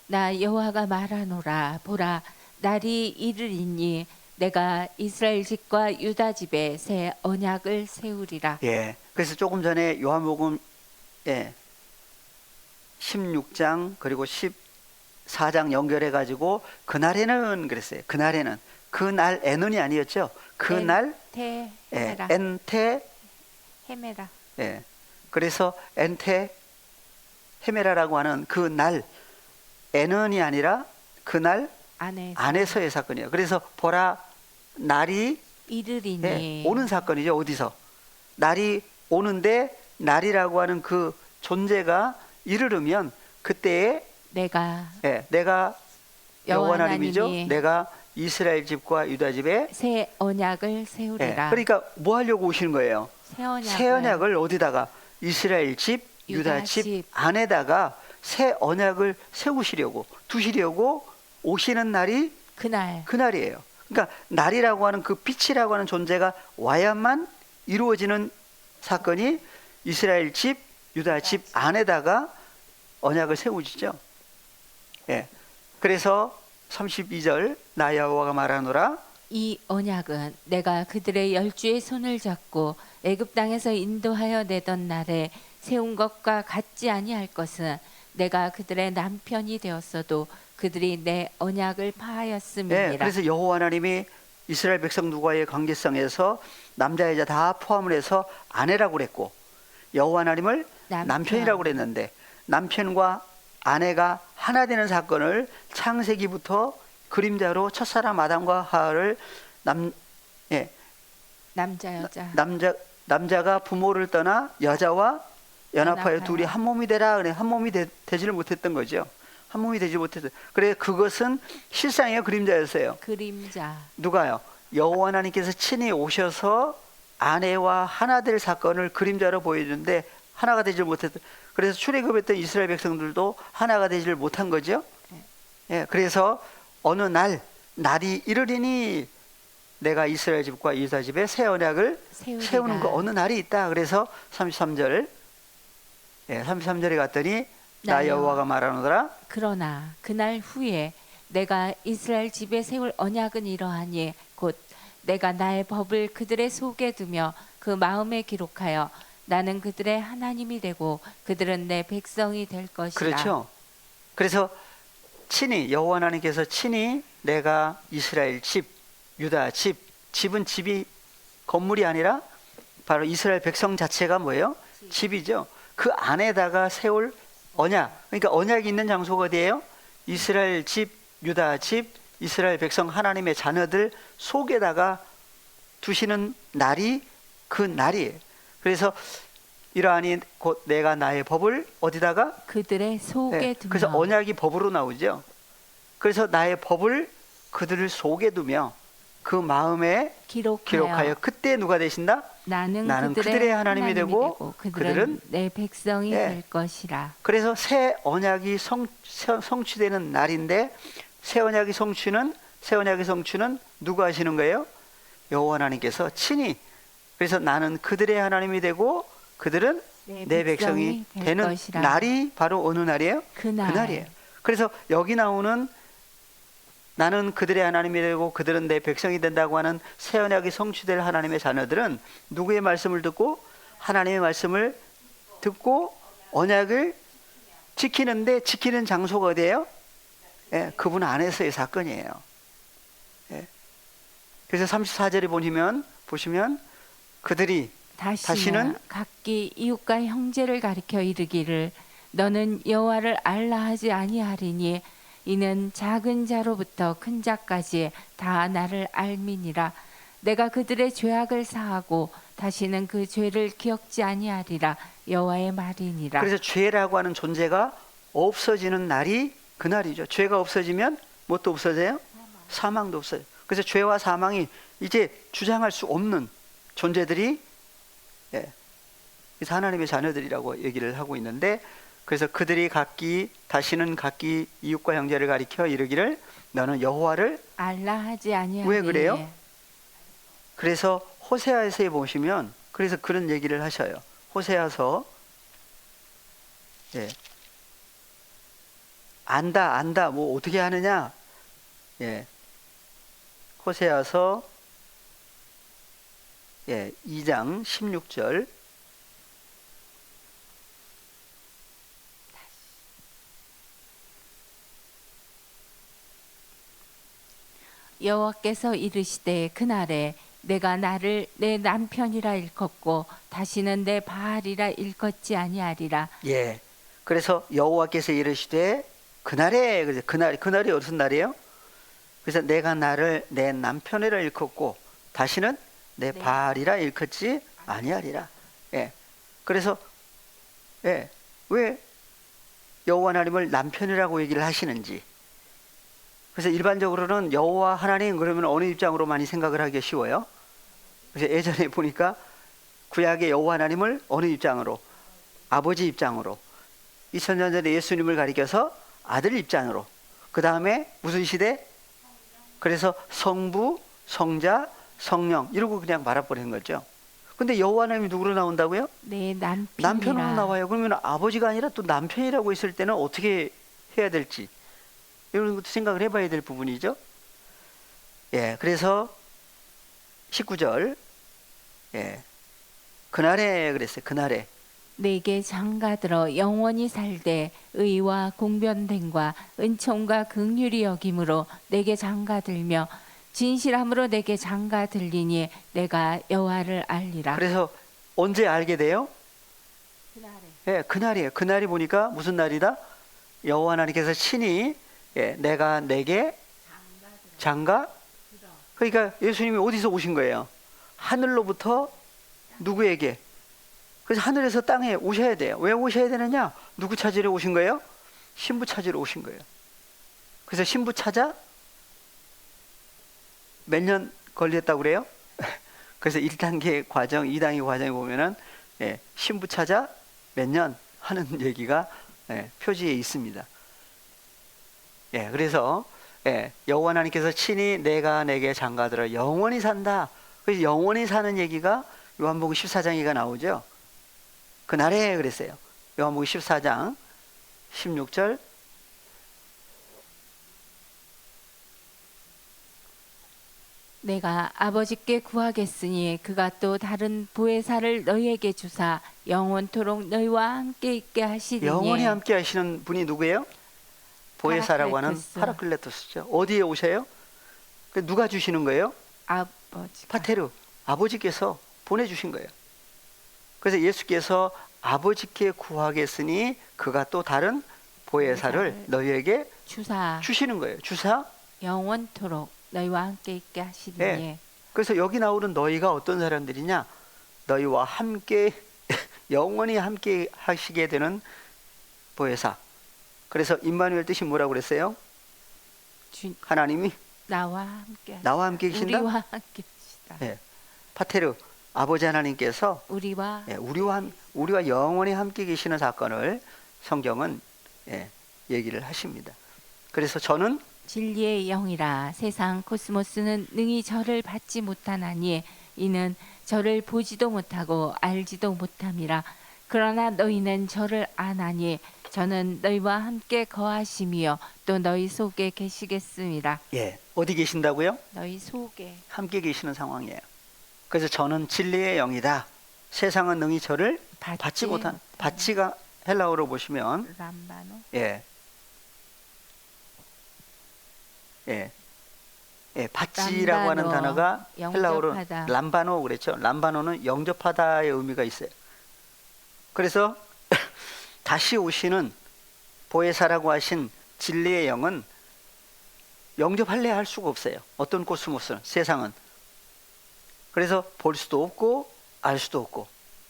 나 여호와가 말하노라. 보라, 날이 이르리니 내가 이스라엘 집과 유다 집에 새 언약을 세우리라. 예. 그래서 조금 전에 요한복음 16장 그리고 14장 연결해 가지고 그날에는 그랬어요. 그날에는 그날에는이 아니었죠. 그날 엔테 예, 헤메라. 엔테 헤메라. 예. 그래서 엔테 헤메라라고 하는 그날 에는이 아니라 그날 안에서의 사건이에요. 그래서 보라 날이 이르리니 오는 사건이죠. 어디서? 날이 오는데 날이라고 하는 그 존재가 이르르면 그때에 내가 여호와 하나님이죠. 하나님이 내가 이스라엘 집과 유다 집에 새 언약을 세우리라. 그러니까 뭐 하려고 오시는 거예요? 새 언약을 어디다가? 이스라엘 집, 유다 집 안에다가 새 언약을 세우시려고 두시려고 오시는 날이 그날이에요. 그러니까 날이라고 하는 그 빛이라고 하는 존재가 와야만 이루어지는 사건이 이스라엘 집, 유다 집 안에다가 언약을 세우시죠. 예. 그래서 32절 나 여호와가 말하노라. 이 언약은 내가 그들의 열주의 손을 잡고 애굽 땅에서 인도하여 내던 날에 세운 것과 같지 아니할 것은 내가 그들의 남편이 되었어도 그들이 내 언약을 파하였음이니라. 네, 그래서 여호와 하나님이 이스라엘 백성 누가의 관계성에서 남자 여자 다 포함을 해서 아내라고 그랬고 여호와 하나님을 남편이라고 그랬는데 남편과 아내가 하나 되는 사건을 창세기부터 그림자로 첫사람 아담과 하와를 남자가 부모를 떠나 여자와 연합하여 둘이 한 몸이 되라. 그래 한 몸이 되지를 못했던 거죠. 한 몸이 되지 못했어요. 그래 그것은 실상이에요, 그림자였어요. 그림자. 누가요? 여호와 하나님께서 친히 오셔서 아내와 하나 될 사건을 그림자로 보여주는데 하나가 되질 못했어요. 그래서 출애굽했던 이스라엘 백성들도 하나가 되지를 못한 거죠. 예, 그래서 어느 날이 이르리니 내가 이스라엘 집과 유다 집에 새 언약을 세우는 거 어느 날이 있다. 그래서 33절 33절에 갔더니 나 여호와가 말하노라. 그러나 그날 후에 내가 이스라엘 집에 세울 언약은 이러하니 곧 내가 나의 법을 그들의 속에 두며 그 마음에 기록하여 나는 그들의 하나님이 되고 그들은 내 백성이 될 것이라. 그렇죠. 그래서 친히 여호와 하나님께서 친히 내가 이스라엘 집, 유다 집, 집이 건물이 아니라 바로 이스라엘 백성 자체가 뭐예요? 집이죠. 그 안에다가 세울 언약. 그러니까 언약이 있는 장소가 어디예요? 이스라엘 집, 유다 집, 이스라엘 백성 하나님의 자녀들 속에다가 두시는 날이 그 날이에요. 그래서 이러하니 곧 내가 나의 법을 어디다가? 그들의 속에 두며. 그래서 언약이 법으로 나오죠. 그래서 나의 법을 그들 속에 두며 그 마음에 기록하여 그때 누가 되신다? 나는 그들의 하나님이 되고 그들은 내 백성이 될 것이라. 그래서 새 언약이 성취되는 날인데 새 언약의 성취는 누가 하시는 거예요? 여호와 하나님께서 친히. 그래서 나는 그들의 하나님이 되고 그들은 내 백성이 되는 날이 바로 어느 날이에요? 그날이에요. 그래서 여기 나오는 나는 그들의 하나님이 되고 그들은 내 백성이 된다고 하는 새 언약이 성취될 하나님의 자녀들은 누구의 말씀을 듣고 하나님의 말씀을 듣고 언약을 지키는데 지키는 장소가 어디예요? 예, 그분 안에서의 사건이에요. 예. 그래서 34절에 보시면 그들이 다시는 각기 이웃과 형제를 가리켜 이르기를 너는 여호와를 알라 하지 아니하리니 이는 작은 자로부터 큰 자까지 다 나를 알미니라. 내가 그들의 죄악을 사하고 다시는 그 죄를 기억지 아니하리라. 여호와의 말이니라. 그래서 죄라고 하는 존재가 없어지는 날이 그날이죠. 죄가 없어지면 뭣도 없어져요? 사망도 없어요. 그래서 죄와 사망이 이제 주장할 수 없는 존재들이 그래서 하나님의 자녀들이라고 얘기를 하고 있는데, 그래서 그들이 다시는 각기 이웃과 형제를 가리켜 이르기를 너는 여호와를 알라 하지 아니하리니. 왜 그래요? 그래서 호세아서에 보시면 그래서 그런 얘기를 하셔요. 호세아서 안다 뭐 어떻게 하느냐. 호세아서 2장 16절 여호와께서 이르시되 그날에 내가 나를 내 남편이라 일컫고 다시는 내 바알이라 일컫지 아니하리라. 예. 그래서 여호와께서 이르시되 그날에, 그래서 그날이 무슨 날이에요? 그래서 내가 나를 내 남편이라 일컫고 다시는 내 바알이라 일컫지 아니하리라. 예. 그래서 왜 여호와 하나님을 남편이라고 얘기를 하시는지. 그래서 일반적으로는 여호와 하나님 그러면 어느 입장으로 많이 생각을 하기 쉬워요? 그래서 예전에 보니까 구약의 여호와 하나님을 어느 입장으로? 아버지 입장으로. 2000년 전에 예수님을 가리켜서 아들 입장으로. 그 다음에 무슨 시대? 그래서 성부, 성자, 성령 이러고 그냥 말아버리는 거죠. 근데 여호와 하나님이 누구로 나온다고요? 내 남편이라. 남편으로 나와요. 그러면 아버지가 아니라 또 남편이라고 했을 때는 어떻게 해야 될지 이런 것도 생각을 해봐야 될 부분이죠. 예, 그래서 19절 그날에 그랬어요. 그날에 내게 장가들어 영원히 살되 의와 공변됨과 은총과 긍휼이 여김으로 내게 장가들며 진실함으로 내게 장가들리니 내가 여호와를 알리라. 그래서 언제 알게 돼요? 그날에. 예, 그날이에요. 그날이 보니까 무슨 날이다? 여호와 하나님께서 친히 내가 내게 장가. 그러니까 예수님이 어디서 오신 거예요? 하늘로부터 누구에게? 그래서 하늘에서 땅에 오셔야 돼요. 왜 오셔야 되느냐? 누구 찾으러 오신 거예요? 신부 찾으러 오신 거예요. 그래서 신부 찾아 몇 년 걸렸다고 그래요? 그래서 1단계 과정, 2단계 과정에 보면은 신부 찾아 몇 년 하는 얘기가 표지에 있습니다. 그래서 여호와 하나님께서 친히 내가 내게 장가들어 영원히 산다. 그래서 영원히 사는 얘기가 요한복음 14장이가 나오죠. 그날에 그랬어요. 요한복음 14장 16절 내가 아버지께 구하겠으니 그가 또 다른 보혜사를 너희에게 주사 영원토록 너희와 함께 있게 하시리니. 영원히 함께 하시는 분이 누구예요? 보혜사라고 하는 파라클레토스. 파라클레토스죠. 어디에 오셔요? 누가 주시는 거예요? 아버지. 파테르, 아버지께서 보내주신 거예요. 그래서 예수께서 아버지께 구하겠으니 그가 또 다른 보혜사를 너희에게 주사 주시는 거예요. 주사. 영원토록 너희와 함께 있게 하시리니. 네. 그래서 여기 나오는 너희가 어떤 사람들이냐? 너희와 함께 영원히 함께 하시게 되는 보혜사. 그래서 임마누엘 뜻이 뭐라고 그랬어요? 하나님이 나와 함께 나와 함께 계신다? 우리와 함께 하시다. 파테르, 아버지 하나님께서 우리와 우리와 영원히 함께 계시는 사건을 성경은 얘기를 하십니다. 그래서 저는 진리의 영이라 세상 코스모스는 능히 저를 받지 못하나니 이는 저를 보지도 못하고 알지도 못함이라. 그러나 너희는 저를 아나니 저는 너희와 함께 거하심이요 또 너희 속에 계시겠습니다. 예, 어디 계신다고요? 너희 속에. 함께 계시는 상황이에요. 그래서 저는 진리의 영이다. 세상은 능히 저를 받지 못한, 받지가 헬라어로 보시면 람바노. 예, 예, 예, 받지라고 하는 람바노, 단어가 헬라어로 영접하다. 람바노 그랬죠. 람바노는 영접하다의 의미가 있어요. 그래서 다시 오시는 보혜사라고 하신 진리의 영은 영접할래 할 수가 없어요. 어떤 코스모스는 세상은. 그래서 볼 수도 없고 알 수도 없고.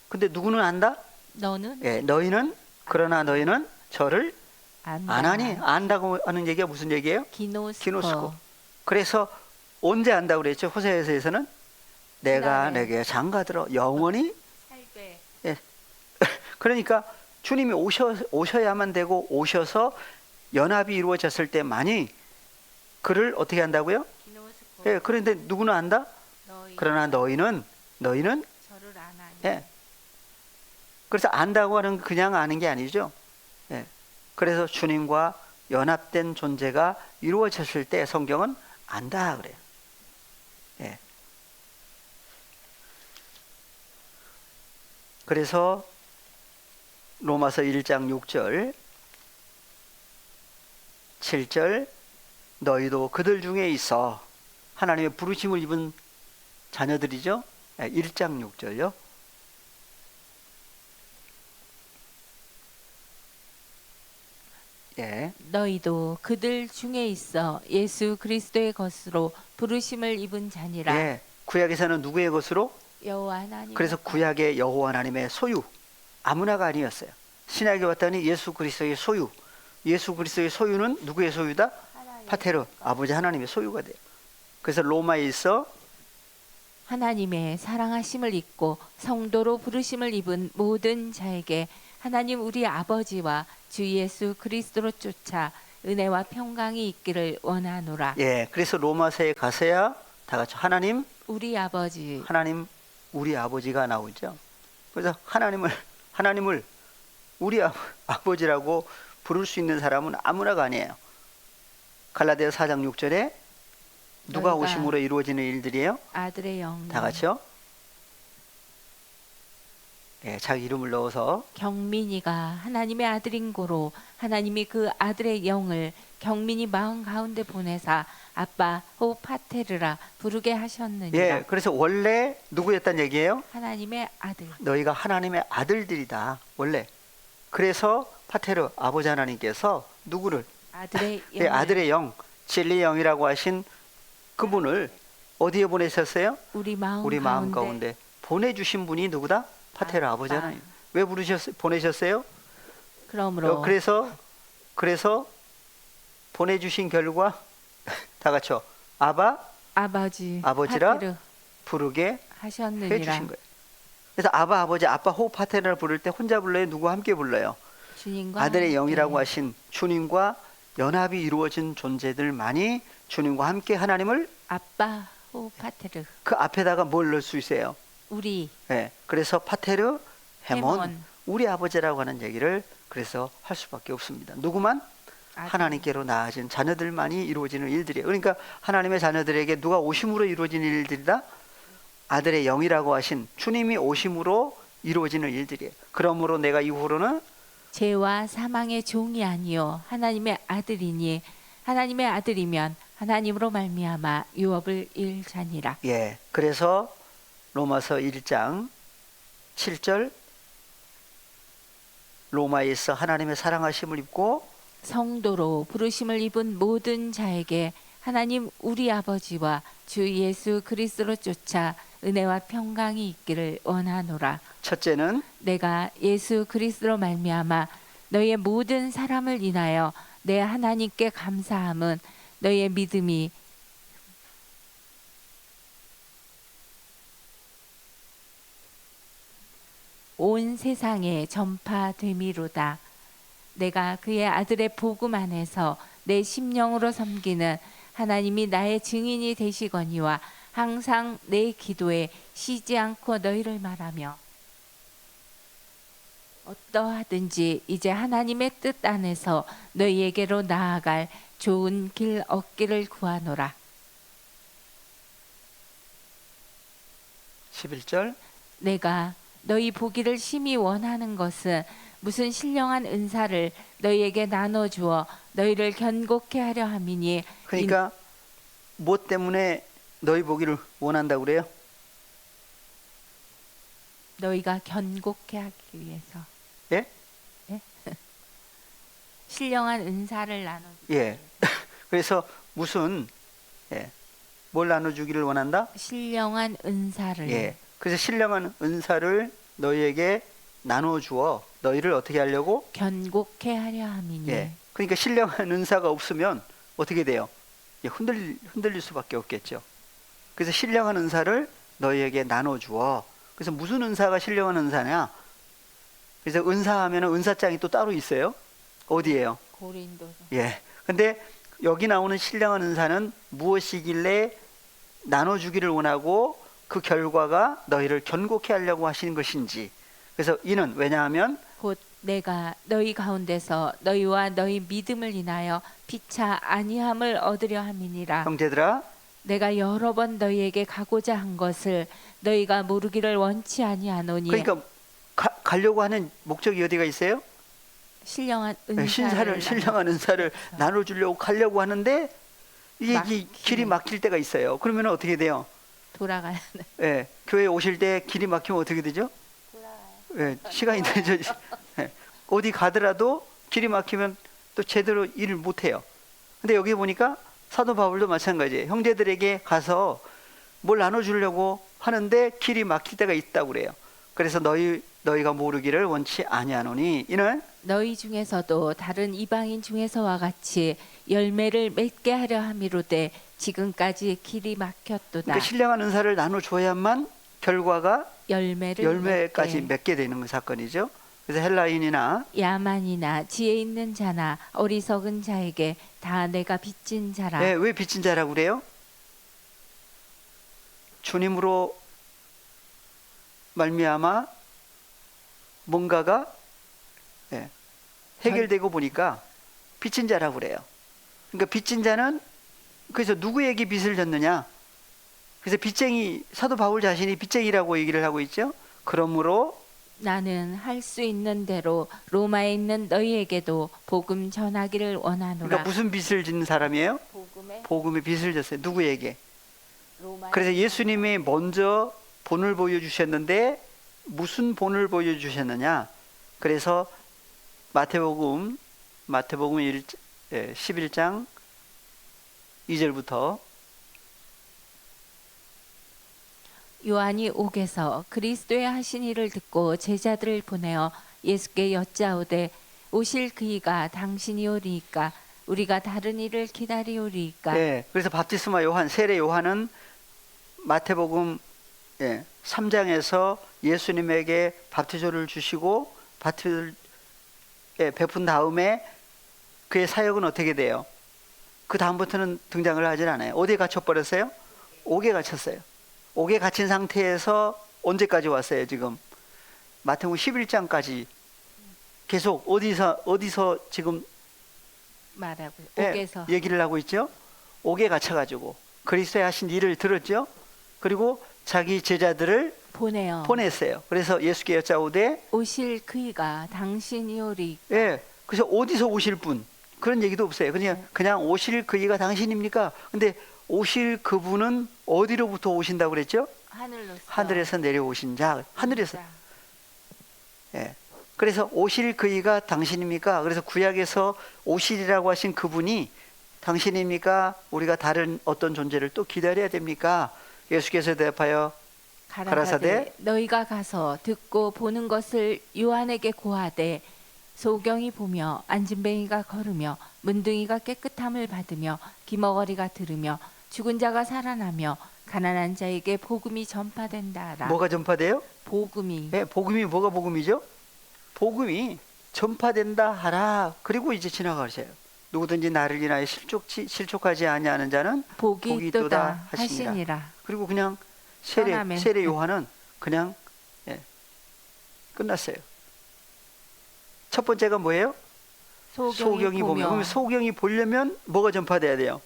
근데 누구는 안다? 너는 예, 너희는 그러나 너희는 저를 안다. 안 하니 안다고 하는 얘기가 무슨 얘기예요? 기노스코. 기노스코. 그래서 언제 안다고 그랬죠? 호세아서에서는 내가 지나네. 내게 장가들어 영원히. 살배. 예. 그러니까 주님이 오셔야만 되고 오셔서 연합이 이루어졌을 때만이 그를 어떻게 한다고요? 기노스코. 예, 그런데 누구는 안다? 너희 그러나 너희는 저를 안 하니. 예. 그래서 안다고 하는 그냥 아는 게 아니죠. 예. 그래서 주님과 연합된 존재가 이루어졌을 때 성경은 안다 그래요. 예. 그래서 로마서 1장 6절 7절 너희도 그들 중에 있어 하나님의 부르심을 입은 자녀들이죠. 1장 6절요. 예. 너희도 그들 중에 있어 예수 그리스도의 것으로 부르심을 입은 자니라. 예. 구약에서는 누구의 것으로? 여호와 하나님. 그래서 구약의 여호와 하나님의 소유. 아무나가 아니었어요. 신약에 왔더니 예수 그리스도의 소유. 예수 그리스도의 소유는 누구의 소유다? 파테르, 아버지 하나님의 소유가 돼요. 그래서 로마에 있어 하나님의 사랑하심을 입고 성도로 부르심을 입은 모든 자에게 하나님 우리 아버지와 주 예수 그리스도로 쫓아 은혜와 평강이 있기를 원하노라. 예. 그래서 로마서에 가서야 다 같이 하나님 우리 아버지. 우리 아버지가 나오죠. 그래서 하나님을 우리 아버지라고 부를 수 있는 사람은 아무나가 아니에요. 갈라디아 4장 6절에 누가 너희가 오심으로 이루어지는 일들이에요? 아들의 영. 다 같이요. 예, 자기 이름을 넣어서 경민이가 하나님의 아들인 고로 하나님이 그 아들의 영을 경민이 마음 가운데 보내사 아빠 호 파테르라 부르게 하셨느니라. 예, 그래서 원래 누구였단 얘기예요? 하나님의 아들. 너희가 하나님의 아들들이다. 원래. 그래서 파테르 아버지 하나님께서 누구를 아들의 예, 영을 아들의 영, 진리의 영이라고 하신 그분을 어디에 보내셨어요? 우리 마음 우리 마음 가운데 보내주신 분이 누구다? 파테르 아버지 하나님. 왜 보내셨어요? 그러므로 그래서 보내주신 결과 다 같이요. 아버지라 파테르 부르게 하셨느니라. 해주신 거예요. 그래서 아버지, 아빠 호 파테르를 부를 때 혼자 불러요? 누구와 함께 불러요? 주님과 아들의 함께. 영이라고 하신 주님과 연합이 이루어진 존재들만이 주님과 함께 하나님을 아빠 호 파테르. 그 앞에다가 뭘 넣을 수 있어요? 우리 예, 그래서 파테르 헤몬 헤몬. 우리 아버지라고 하는 얘기를 그래서 할 수밖에 없습니다. 누구만? 아들. 하나님께로 나아진 자녀들만이 이루어지는 일들이에요. 그러니까 하나님의 자녀들에게 누가 오심으로 이루어지는 일들이다? 아들의 영이라고 하신 주님이 오심으로 이루어지는 일들이에요. 그러므로 내가 이후로는 죄와 사망의 종이 아니요 하나님의 아들이니 하나님의 아들이면 하나님으로 말미암아 유업을 일자니라. 예, 그래서 로마서 1장 7절 로마에서 하나님의 사랑하심을 입고 성도로 부르심을 입은 모든 자에게 하나님 우리 아버지와 주 예수 그리스도로 쫓아 은혜와 평강이 있기를 원하노라. 첫째는 내가 예수 그리스도로 말미암아 너희의 모든 사람을 인하여 내 하나님께 감사함은 너희의 믿음이 온 세상에 전파됨이로다. 내가 그의 아들의 복음 안에서 내 심령으로 섬기는 하나님이 나의 증인이 되시거니와 항상 내 기도에 쉬지 않고 너희를 말하며 어떠하든지 이제 하나님의 뜻 안에서 너희에게로 나아갈 좋은 길 얻기를 구하노라. 11절. 내가 너희 보기를 심히 원하는 것은 무슨 신령한 은사를 너희에게 나눠 주어 너희를 견고케 하려 함이니. 그러니까 뭐 때문에 너희 보기를 원한다고 그래요? 너희가 견고케 하기 위해서. 예? 신령한 은사를 나눠 주기 예. 위해서. 그래서 무슨 뭘 나눠주기를 원한다? 신령한 은사를. 예. 그래서 신령한 은사를 너희에게 나눠주어 너희를 어떻게 하려고? 견고케 하려 함이니. 예. 그러니까 신령한 은사가 없으면 어떻게 돼요? 흔들릴 수밖에 없겠죠. 그래서 신령한 은사를 너희에게 나눠주어. 그래서 무슨 은사가 신령한 은사냐? 그래서 은사하면 은사장이 또 따로 있어요. 어디예요? 고린도서. 예. 근데 여기 나오는 신령한 은사는 무엇이길래 나눠주기를 원하고 그 결과가 너희를 견고케 하려고 하시는 것인지. 그래서 이는 왜냐하면 곧 내가 너희 가운데서 너희와 너희 믿음을 인하여 피차 아니함을 얻으려 함이니라. 형제들아, 내가 여러 번 너희에게 가고자 한 것을 너희가 모르기를 원치 아니하노니. 그러니까 가려고 하는 목적이 어디가 있어요? 신령한 네, 은사를 신령한 은사를 나눠주려고 가려고 하는데 이게 막히네. 길이 막힐 때가 있어요. 그러면 어떻게 돼요? 돌아가야 돼. 예, 교회 오실 때 길이 막히면 어떻게 되죠? 예, 시간이 늦어지. 예, 어디 가더라도 길이 막히면 또 제대로 일을 못 해요. 근데 여기 보니까 사도 바울도 마찬가지예요. 형제들에게 가서 뭘 나눠주려고 하는데 길이 막힐 때가 있다고 그래요. 그래서 너희가 모르기를 원치 아니하노니 이는 너희 중에서도 다른 이방인 중에서와 같이 열매를 맺게 하려 함이로되 지금까지 길이 막혔도다. 그러니까 신령한 은사를 나눠줘야만 결과가 열매를 열매까지 맺게. 맺게 되는 그 사건이죠. 그래서 헬라인이나 야만이나 지혜 있는 자나 어리석은 자에게 다 내가 빚진 자라. 네, 왜 빚진 자라고 그래요? 주님으로 말미암아 뭔가가 해결되고 보니까 빚진 자라고 그래요. 그러니까 빚진 자는 그래서 누구에게 빚을 졌느냐? 그래서 빚쟁이 사도 바울 자신이 빚쟁이라고 얘기를 하고 있죠. 그러므로 나는 할 수 있는 대로 로마에 있는 너희에게도 복음 전하기를 원하노라. 그러니까 무슨 빚을 짓는 사람이에요? 복음의 빚을 졌어요. 누구에게? 그래서 예수님이 먼저 본을 보여주셨는데 무슨 본을 보여주셨느냐? 그래서 마태복음 11장 2절부터 요한이 옥에서 그리스도의 하신 일을 듣고 제자들을 보내어 예수께 여짜오되 오실 그이가 당신이 오리이까 우리가 다른 일을 기다리오리이까. 네, 그래서 바티스마 요한, 세례 요한은 마태복음 3장에서 예수님에게 바티조를 주시고 바티를 베푼 다음에 그의 사역은 어떻게 돼요? 그 다음부터는 등장을 하질 않아요. 어디에 갇혀버렸어요? 옥에 갇혔어요. 옥에 갇힌 상태에서 언제까지 왔어요? 지금 마태복음 11장까지 계속 어디서 지금 말하고 옥에서 얘기를 하고 있죠. 옥에 갇혀가지고 그리스도의 하신 일을 들었죠. 그리고 자기 제자들을 보냈어요. 그래서 예수께 여짜오되 오실 그이가 당신이 오리이까. 그래서 어디서 오실 분 그런 얘기도 없어요. 그냥 오실 그이가 당신입니까? 근데 오실 그분은 어디로부터 오신다고 그랬죠? 하늘에서 내려오신 자. 하늘에서. 그래서 오실 그이가 당신입니까? 그래서 구약에서 오실이라고 하신 그분이 당신입니까? 우리가 다른 어떤 존재를 또 기다려야 됩니까? 예수께서 대답하여 가라사대 너희가 가서 듣고 보는 것을 요한에게 고하되 소경이 보며 안진뱅이가 걸으며 문둥이가 깨끗함을 받으며 기머거리가 들으며 죽은 자가 살아나며 가난한 자에게 복음이 전파된다 하라. 뭐가 전파돼요? 복음이. 복음이 뭐가 복음이죠? 복음이 전파된다 하라. 그리고 이제 지나가세요. 누구든지 나를 인하여 실족하지 아니하는 자는 복이 있도다 하시니라. 그리고 그냥 세례 요한은 그냥 끝났어요. 첫 번째가 뭐예요? 소경이 보며. 그럼 소경이 보려면 뭐가 전파돼야 돼요?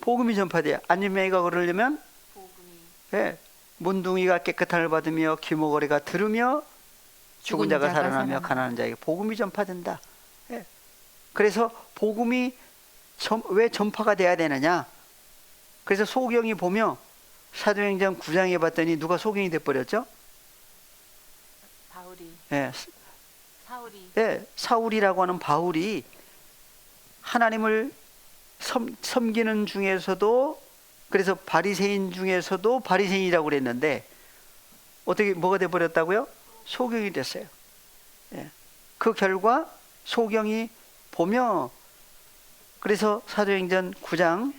복음이 전파돼야. 안림매가 걸으려면 예, 문둥이가 깨끗함을 받으며 귀머거리가 들으며 죽은 자가 살아나며 가난한 자에게 복음이 전파된다. 예. 그래서 복음이 왜 전파가 돼야 되느냐? 그래서 소경이 보며 사도행전 9장에 봤더니 누가 소경이 돼버렸죠? 바울이. 예, 사울이. 예, 사울이라고 하는 바울이 하나님을 섬기는 중에서도, 그래서 바리새인 중에서도 바리새인이라고 그랬는데 어떻게 뭐가 돼버렸다고요? 소경이 됐어요. 예. 그 결과 소경이 보며, 그래서 사도행전 9장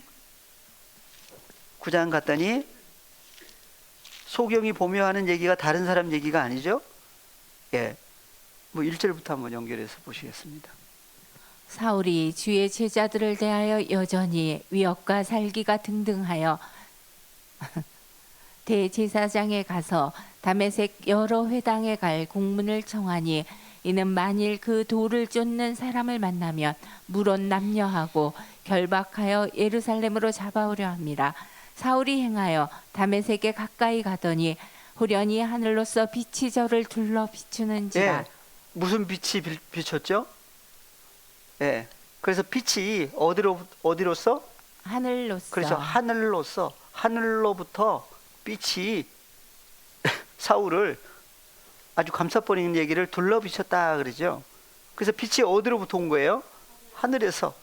갔더니 소경이 보며 하는 얘기가 다른 사람 얘기가 아니죠. 예, 뭐 1절부터 한번 연결해서 보시겠습니다. 사울이 주의 제자들을 대하여 여전히 위협과 살기가 등등하여 대제사장에 가서 다메섹 여러 회당에 갈 공문을 청하니, 이는 만일 그 돌을 쫓는 사람을 만나면 물론 남녀하고 결박하여 예루살렘으로 잡아오려 함이라. 사울이 행하여 다메섹에 가까이 가더니 호련히 하늘로서 빛이 저를 둘러 비추는지라. 예, 무슨 빛이 비쳤죠? 예, 그래서 빛이 어디로서? 하늘로서. 그래서 하늘로부터 빛이 사울을 아주 감싸버리는 얘기를 둘러 비쳤다 그러죠. 그래서 빛이 어디로부터 온 거예요? 하늘에서.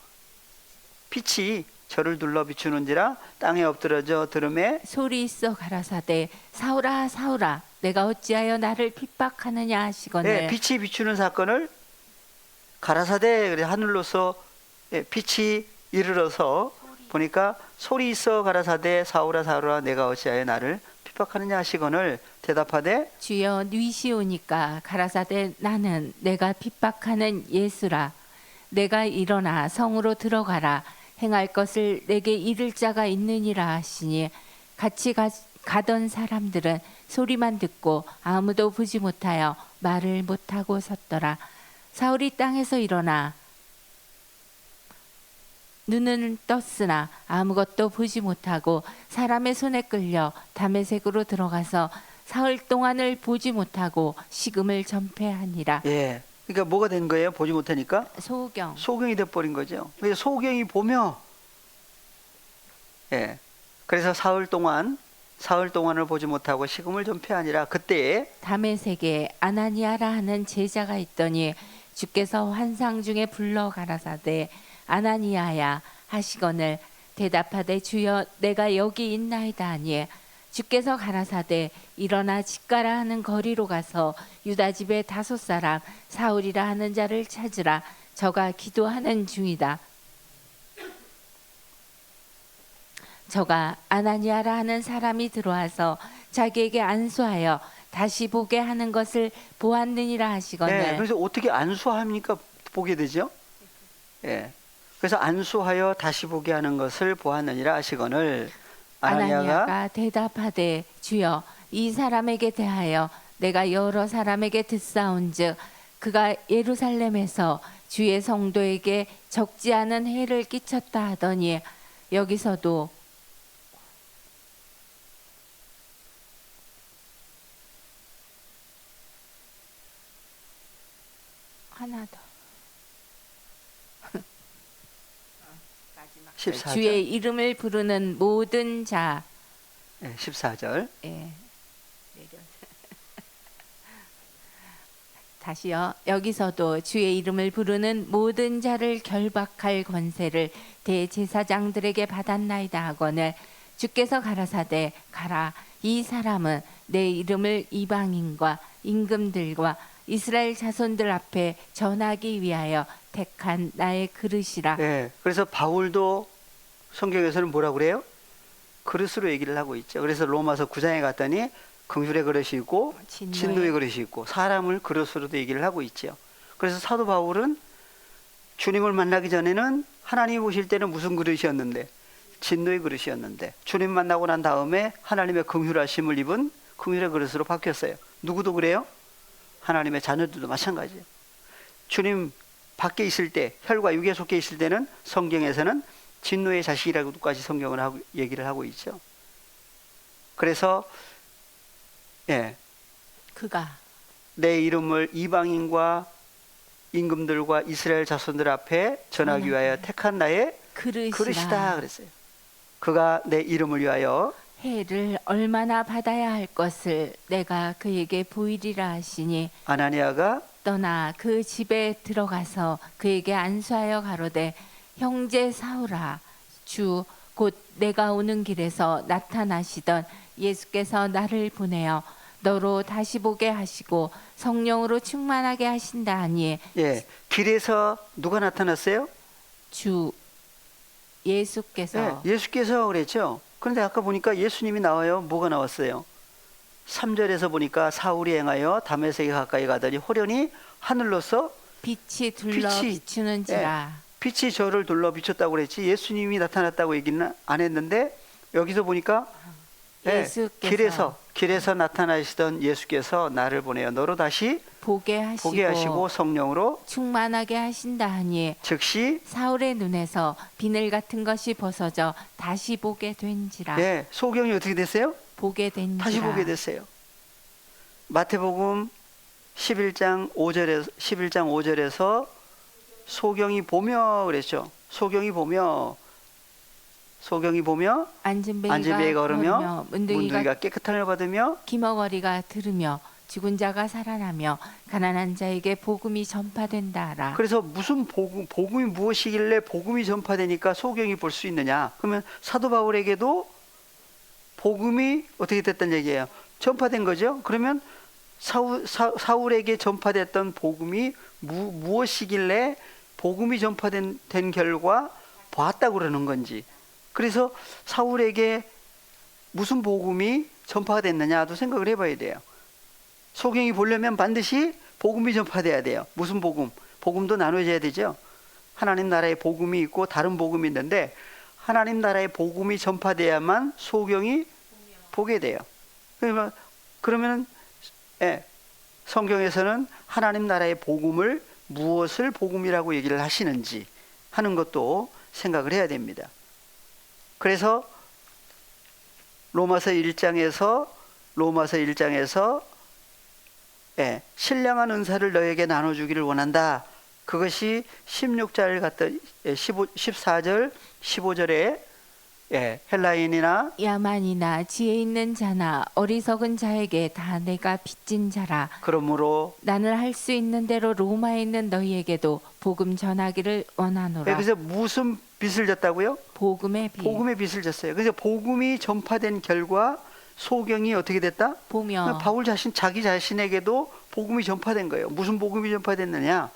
빛이 저를 둘러 비추는지라 땅에 엎드러져 들음에 소리 있어 가라사대 사울아 사울아 내가 어찌하여 나를 핍박하느냐 하시거늘. 예, 빛이 비추는 사건을 가라사대, 그래 하늘로서 예, 빛이 이르러서 보니까 소리 있어 가라사대 사울아 사울아 내가 어찌하여 나를 핍박하느냐 하시거늘 대답하되 주여 뉘시오니까 가라사대 나는 내가 핍박하는 예수라. 내가 일어나 성으로 들어가라. 행할 것을 내게 이를 자가 있느니라 하시니 같이 가던 사람들은 소리만 듣고 아무도 보지 못하여 말을 못하고 섰더라. 사울이 땅에서 일어나 눈은 떴으나 아무것도 보지 못하고 사람의 손에 끌려 다메섹으로 들어가서 사흘 동안을 보지 못하고 식음을 전폐하니라. 예, 그러니까 뭐가 된 거예요? 보지 못하니까 소경이 돼버린 거죠. 그래서 소경이 보며 예, 그래서 사흘 동안을 보지 못하고 식음을 전폐하니라. 그때에 다메섹에 아나니아라 하는 제자가 있더니 주께서 환상 중에 불러 가라사대 아나니아야 하시거늘 대답하되 주여 내가 여기 있나이다 하니 주께서 가라사대 일어나 집가라 하는 거리로 가서 유다 집에 5사람 사울이라 하는 자를 찾으라. 저가 기도하는 중이다. 저가 아나니아라 하는 사람이 들어와서 자기에게 안수하여 다시 보게 하는 것을 보았느니라 하시거늘. 예, 그래서 어떻게 안수합니까? 보게 되죠. 예, 그래서 안수하여 다시 보게 하는 것을 보았느니라 하시거늘 아나니아가 대답하되 주여 이 사람에게 대하여 내가 여러 사람에게 듣사온즉 그가 예루살렘에서 주의 성도에게 적지 않은 해를 끼쳤다 하더니 여기서도 하나 더 14절. 주의 이름을 부르는 모든 자. 예, 14절. 예. 다시요. 여기서도 주의 이름을 부르는 모든 자를 결박할 권세를 대제사장들에게 받았나이다 하거늘 주께서 가라사대 가라. 이 사람은 내 이름을 이방인과 임금들과 이스라엘 자손들 앞에 전하기 위하여 택한 나의 그릇이라. 예, 그래서 바울도 성경에서는 뭐라고 그래요? 그릇으로 얘기를 하고 있죠. 그래서 로마서 9장에 갔더니 긍휼의 그릇이 있고 진노의 그릇이 있고 사람을 그릇으로도 얘기를 하고 있죠. 그래서 사도 바울은 주님을 만나기 전에는 하나님 보실 때는 무슨 그릇이었는데? 진노의 그릇이었는데 주님 만나고 난 다음에 하나님의 긍휼하심을 입은 긍휼의 그릇으로 바뀌었어요. 누구도 그래요? 하나님의 자녀들도 마찬가지예요. 주님 밖에 있을 때, 혈과 육에 속해 있을 때는 성경에서는 진노의 자식이라고까지 성경을 얘기를 하고 있죠. 그래서 그가 내 이름을 이방인과 임금들과 이스라엘 자손들 앞에 전하기 위하여 택한 나의 그릇이다 그랬어요. 그가 내 이름을 위하여 해를 얼마나 받아야 할 것을 내가 그에게 보이리라 하시니 아나니아가 떠나 그 집에 들어가서 그에게 안수하여 가로되 형제 사울아 주 곧 내가 오는 길에서 나타나시던 예수께서 나를 보내어 너로 다시 보게 하시고 성령으로 충만하게 하신다 하니 길에서 누가 나타났어요? 주 예수께서 예수께서 그랬죠. 그런데 아까 보니까 예수님이 나와요. 뭐가 나왔어요? 3절에서 보니까 사울이 행하여 다메섹에 가까이 가더니 호련히 하늘로서 빛이 둘러 비추는지라 빛이 저를 둘러 비췄다고 그랬지 예수님이 나타났다고 얘기는 안 했는데 여기서 보니까 예수께서 길에서 나타나시던 예수께서 나를 보내어 너로 다시 보게 하시고 성령으로 충만하게 하신다 하니 즉시 사울의 눈에서 비늘 같은 것이 벗어져 다시 보게 된지라. 소경이 어떻게 됐어요? 보게 된지라. 다시 보게 됐어요. 마태복음 11장 5절에서 소경이 보며 그랬죠. 소경이 보며 앉은 베이가 베이가 걸으며 문둥이가 문둥이가 깨끗함을 받으며 기머거리가 들으며 죽은 자가 살아나며 가난한 자에게 복음이 전파된다 하라. 그래서 무슨 복음이 무엇이길래 복음이 전파되니까 소경이 볼 수 있느냐? 그러면 사도 바울에게도 복음이 어떻게 됐단 얘기예요? 전파된 거죠. 그러면 사울에게 전파됐던 복음이 무엇이길래 복음이 전파된 결과 봤다고 그러는 건지. 그래서 사울에게 무슨 복음이 전파가 됐느냐도 생각을 해봐야 돼요. 소경이 보려면 반드시 복음이 전파돼야 돼요. 무슨 복음? 복음도 나눠져야 되죠. 하나님 나라의 복음이 있고 다른 복음이 있는데 하나님 나라의 복음이 전파돼야만 소경이 보게 돼요. 그러면 성경에서는 하나님 나라의 복음을 무엇을 복음이라고 얘기를 하시는지 하는 것도 생각을 해야 됩니다. 그래서 로마서 1장에서 신령한 은사를 너에게 나눠주기를 원한다. 그것이 16절 같은 14절 15절에 헬라인이나 야만이나 지혜 있는 자나 어리석은 자에게 다 내가 빚진 자라. 그러므로 나는 할 수 있는 대로 로마에 있는 너희에게도 복음 전하기를 원하노라. 그래서 무슨 빚을 졌다고요? 복음의 빚. 복음의 빚을 졌어요. 그래서 복음이 전파된 결과 소경이 어떻게 됐다? 보며 바울 자기 자신에게도 복음이 전파된 거예요. 무슨 복음이 전파됐느냐?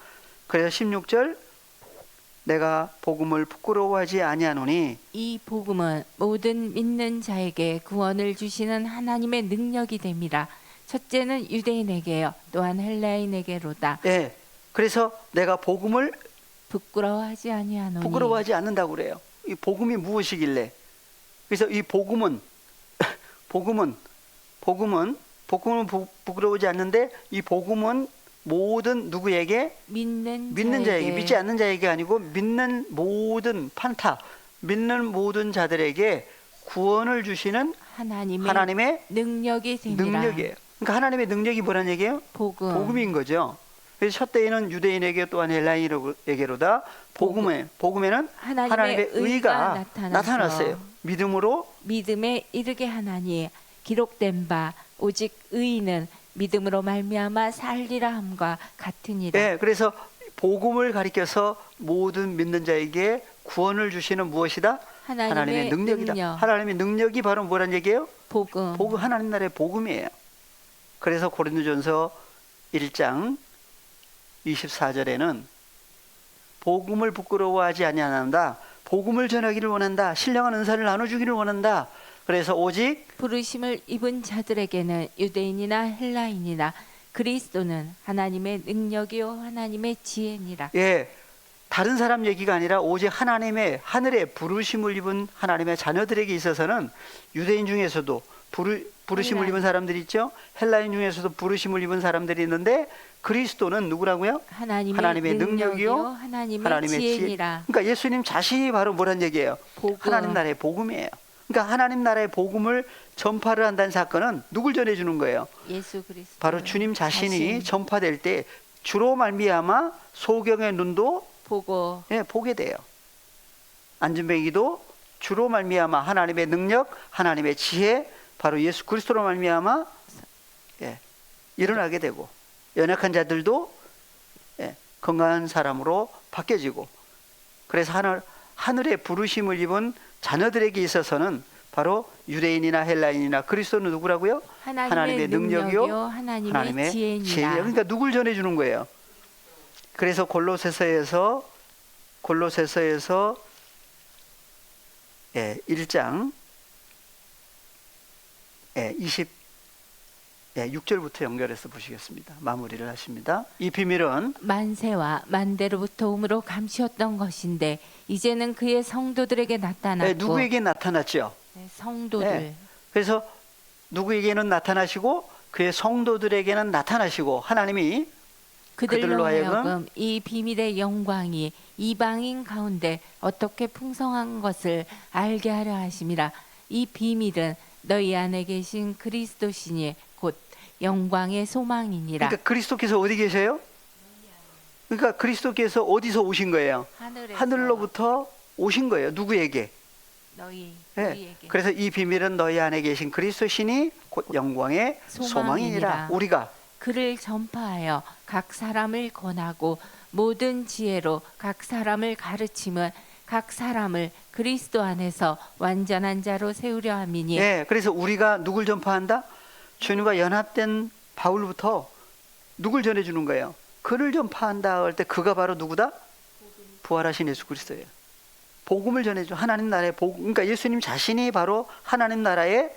그래서 16절 내가 복음을 부끄러워하지 아니하노니 이 복음은 모든 믿는 자에게 구원을 주시는 하나님의 능력이 됨이라. 첫째는 유대인에게요 또한 헬라인에게로다. 그래서 내가 복음을 부끄러워하지 아니하노니 부끄러워하지 않는다고 그래요. 이 복음이 무엇이길래? 그래서 이 복음은 부끄러워하지 않는데 이 복음은 모든 누구에게? 믿는 자에게, 믿지 않는 자에게 아니고 믿는 모든 믿는 모든 자들에게 구원을 주시는 하나님의 능력이 됨이라. 능력이에요. 그러니까 하나님의 능력이 뭐란 얘기예요? 복음인 거죠. 그래서 첫 때에는 유대인에게 또한 헬라인에게로다. 복음에는 하나님의 의가 나타났어요. 믿음으로 믿음에 이르게 하나니 기록된 바 오직 의인은 믿음으로 말미암아 살리라 함과 같으니라. 그래서 복음을 가리켜서 모든 믿는 자에게 구원을 주시는 무엇이다? 하나님의 능력이다. 하나님의 능력이 바로 뭐란 얘기예요? 복음, 하나님 나라의 복음이에요. 그래서 고린도전서 1장 24절에는 복음을 부끄러워하지 아니한다. 복음을 전하기를 원한다. 신령한 은사를 나눠주기를 원한다. 그래서 오직 부르심을 입은 자들에게는 유대인이나 헬라인이나 그리스도는 하나님의 능력이요 하나님의 지혜니라. 다른 사람 얘기가 아니라 오직 하나님의 하늘에 부르심을 입은 하나님의 자녀들에게 있어서는 유대인 중에서도 부르심을 헬라인. 입은 사람들이 있죠. 헬라인 중에서도 부르심을 입은 사람들이 있는데 그리스도는 누구라고요? 하나님의 능력이요, 하나님의 지혜니라. 그러니까 예수님 자신이 바로 뭐란 얘기예요? 복음. 하나님 나라의 복음이에요. 그러니까 하나님 나라의 복음을 전파를 한다는 사건은 누굴 전해주는 거예요? 예수 그리스도. 바로 주님 자신이 자신. 전파될 때 주로 말미암아 소경의 눈도 보고 보게 돼요. 안진뱅이도 주로 말미암아 하나님의 능력, 하나님의 지혜, 바로 예수 그리스도로 말미암아 일어나게 되고, 연약한 자들도 건강한 사람으로 바뀌어지고, 그래서 하늘의 부르심을 입은 자녀들에게 있어서는 바로 유대인이나 헬라인이나 그리스도는 누구라고요? 하나님의 능력이요, 하나님의 지혜니라. 그러니까 누굴 전해주는 거예요? 그래서 골로새서에서 1장 26절부터 연결해서 보시겠습니다. 마무리를 하십니다. 이 비밀은 만세와 만대로부터 오므로 감추었던 것인데 이제는 그의 성도들에게 나타났고. 누구에게 나타났죠? 성도들. 그래서 누구에게는 나타나시고 그의 성도들에게는 나타나시고, 하나님이 그들로 하여금 이 비밀의 영광이 이방인 가운데 어떻게 풍성한 것을 알게 하려 하심이라. 이 비밀은 너희 안에 계신 그리스도시니 곧 영광의 소망이니라. 그러니까 그리스도께서 어디 계세요? 그러니까 그리스도께서 어디서 오신 거예요? 하늘로부터 오신 거예요. 누구에게? 너희에게. 그래서 이 비밀은 너희 안에 계신 그리스도시니 곧 영광의 소망이니라. 우리가 그를 전파하여 각 사람을 권하고 모든 지혜로 각 사람을 가르치면 각 사람을 그리스도 안에서 완전한 자로 세우려 함이니. 그래서 우리가 누굴 전파한다? 주님과 연합된 바울부터 누굴 전해주는 거예요? 그를 전파한다 할 때 그가 바로 누구다? 부활하신 예수 그리스도예요. 복음을 전해줘. 하나님 나라의 복음. 그러니까 예수님 자신이 바로 하나님 나라의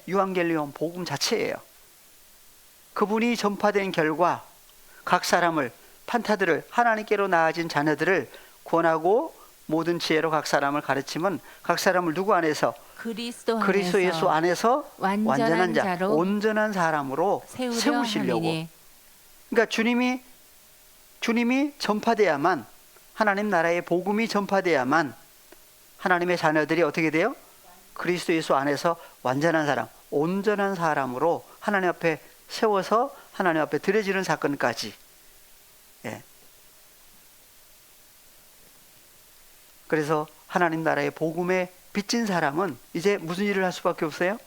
유앙겔리온 복음 자체예요. 그분이 전파된 결과 각 사람을, 판타들을, 하나님께로 나아진 자녀들을 권하고 모든 지혜로 각 사람을 가르치면 각 사람을 누구 안에서? 그리스도 예수 안에서 완전한 자, 자로 온전한 사람으로 세우시려고. 하리니. 그러니까 주님이 전파돼야만, 하나님 나라의 복음이 전파돼야만 하나님의 자녀들이 어떻게 돼요? 그리스도 예수 안에서 완전한 사람, 온전한 사람으로 하나님 앞에 세워서 하나님 앞에 드려지는 사건까지. 그래서 하나님 나라의 복음에 빚진 사람은 이제 무슨 일을 할 수밖에 없어요?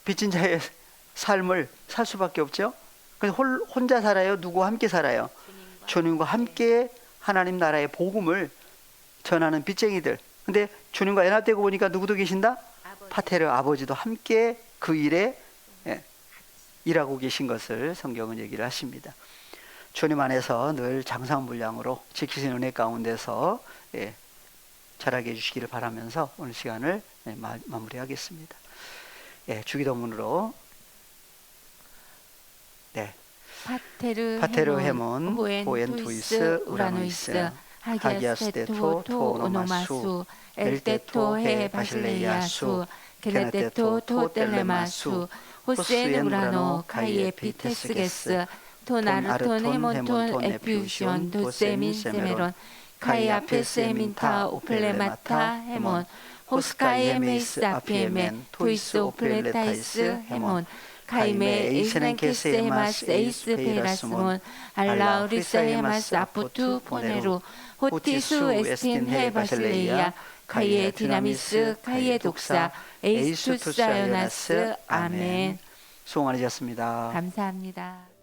빚진 자의 삶을 살 수밖에 없죠. 그래서 혼자 살아요? 누구와 함께 살아요? 주님과 함께 하나님 나라의 복음을 전하는 빚쟁이들. 근데 주님과 연합되고 보니까 누구도 계신다? 파테르 아버지도 함께 그 일에 일하고 계신 것을 성경은 얘기를 하십니다. 주님 안에서 늘 장성불량으로 지키신 은혜 가운데서 자라게 해주시기를 바라면서 오늘 시간을 마무리하겠습니다. 주기도문으로 파테르 헤몬 호엔 토이스 우라노이스 하기아스테토 토 오노마수 엘테토 헤 바실레이아수 게네테토 토 텔레마수 호스엔 우라노 카이에 피테스게스 톤 아르톤 헤몬톤 에피우시온 도세민 세메론 카이 아페 세민타 오플레마타 헤몬 호스카이 메이스 아피에멘 토이스 오플레타이스 헤몬 카이메 에이스렌케스 에마스 에이스 페이라스몬 알라우리스 에마스 아포투 포네루 호티수 에스틴 헤 바실레이아 카이에 디나미스 카이에 독사 에이스투 사요나스 아멘. 수고 많으셨습니다. 감사합니다.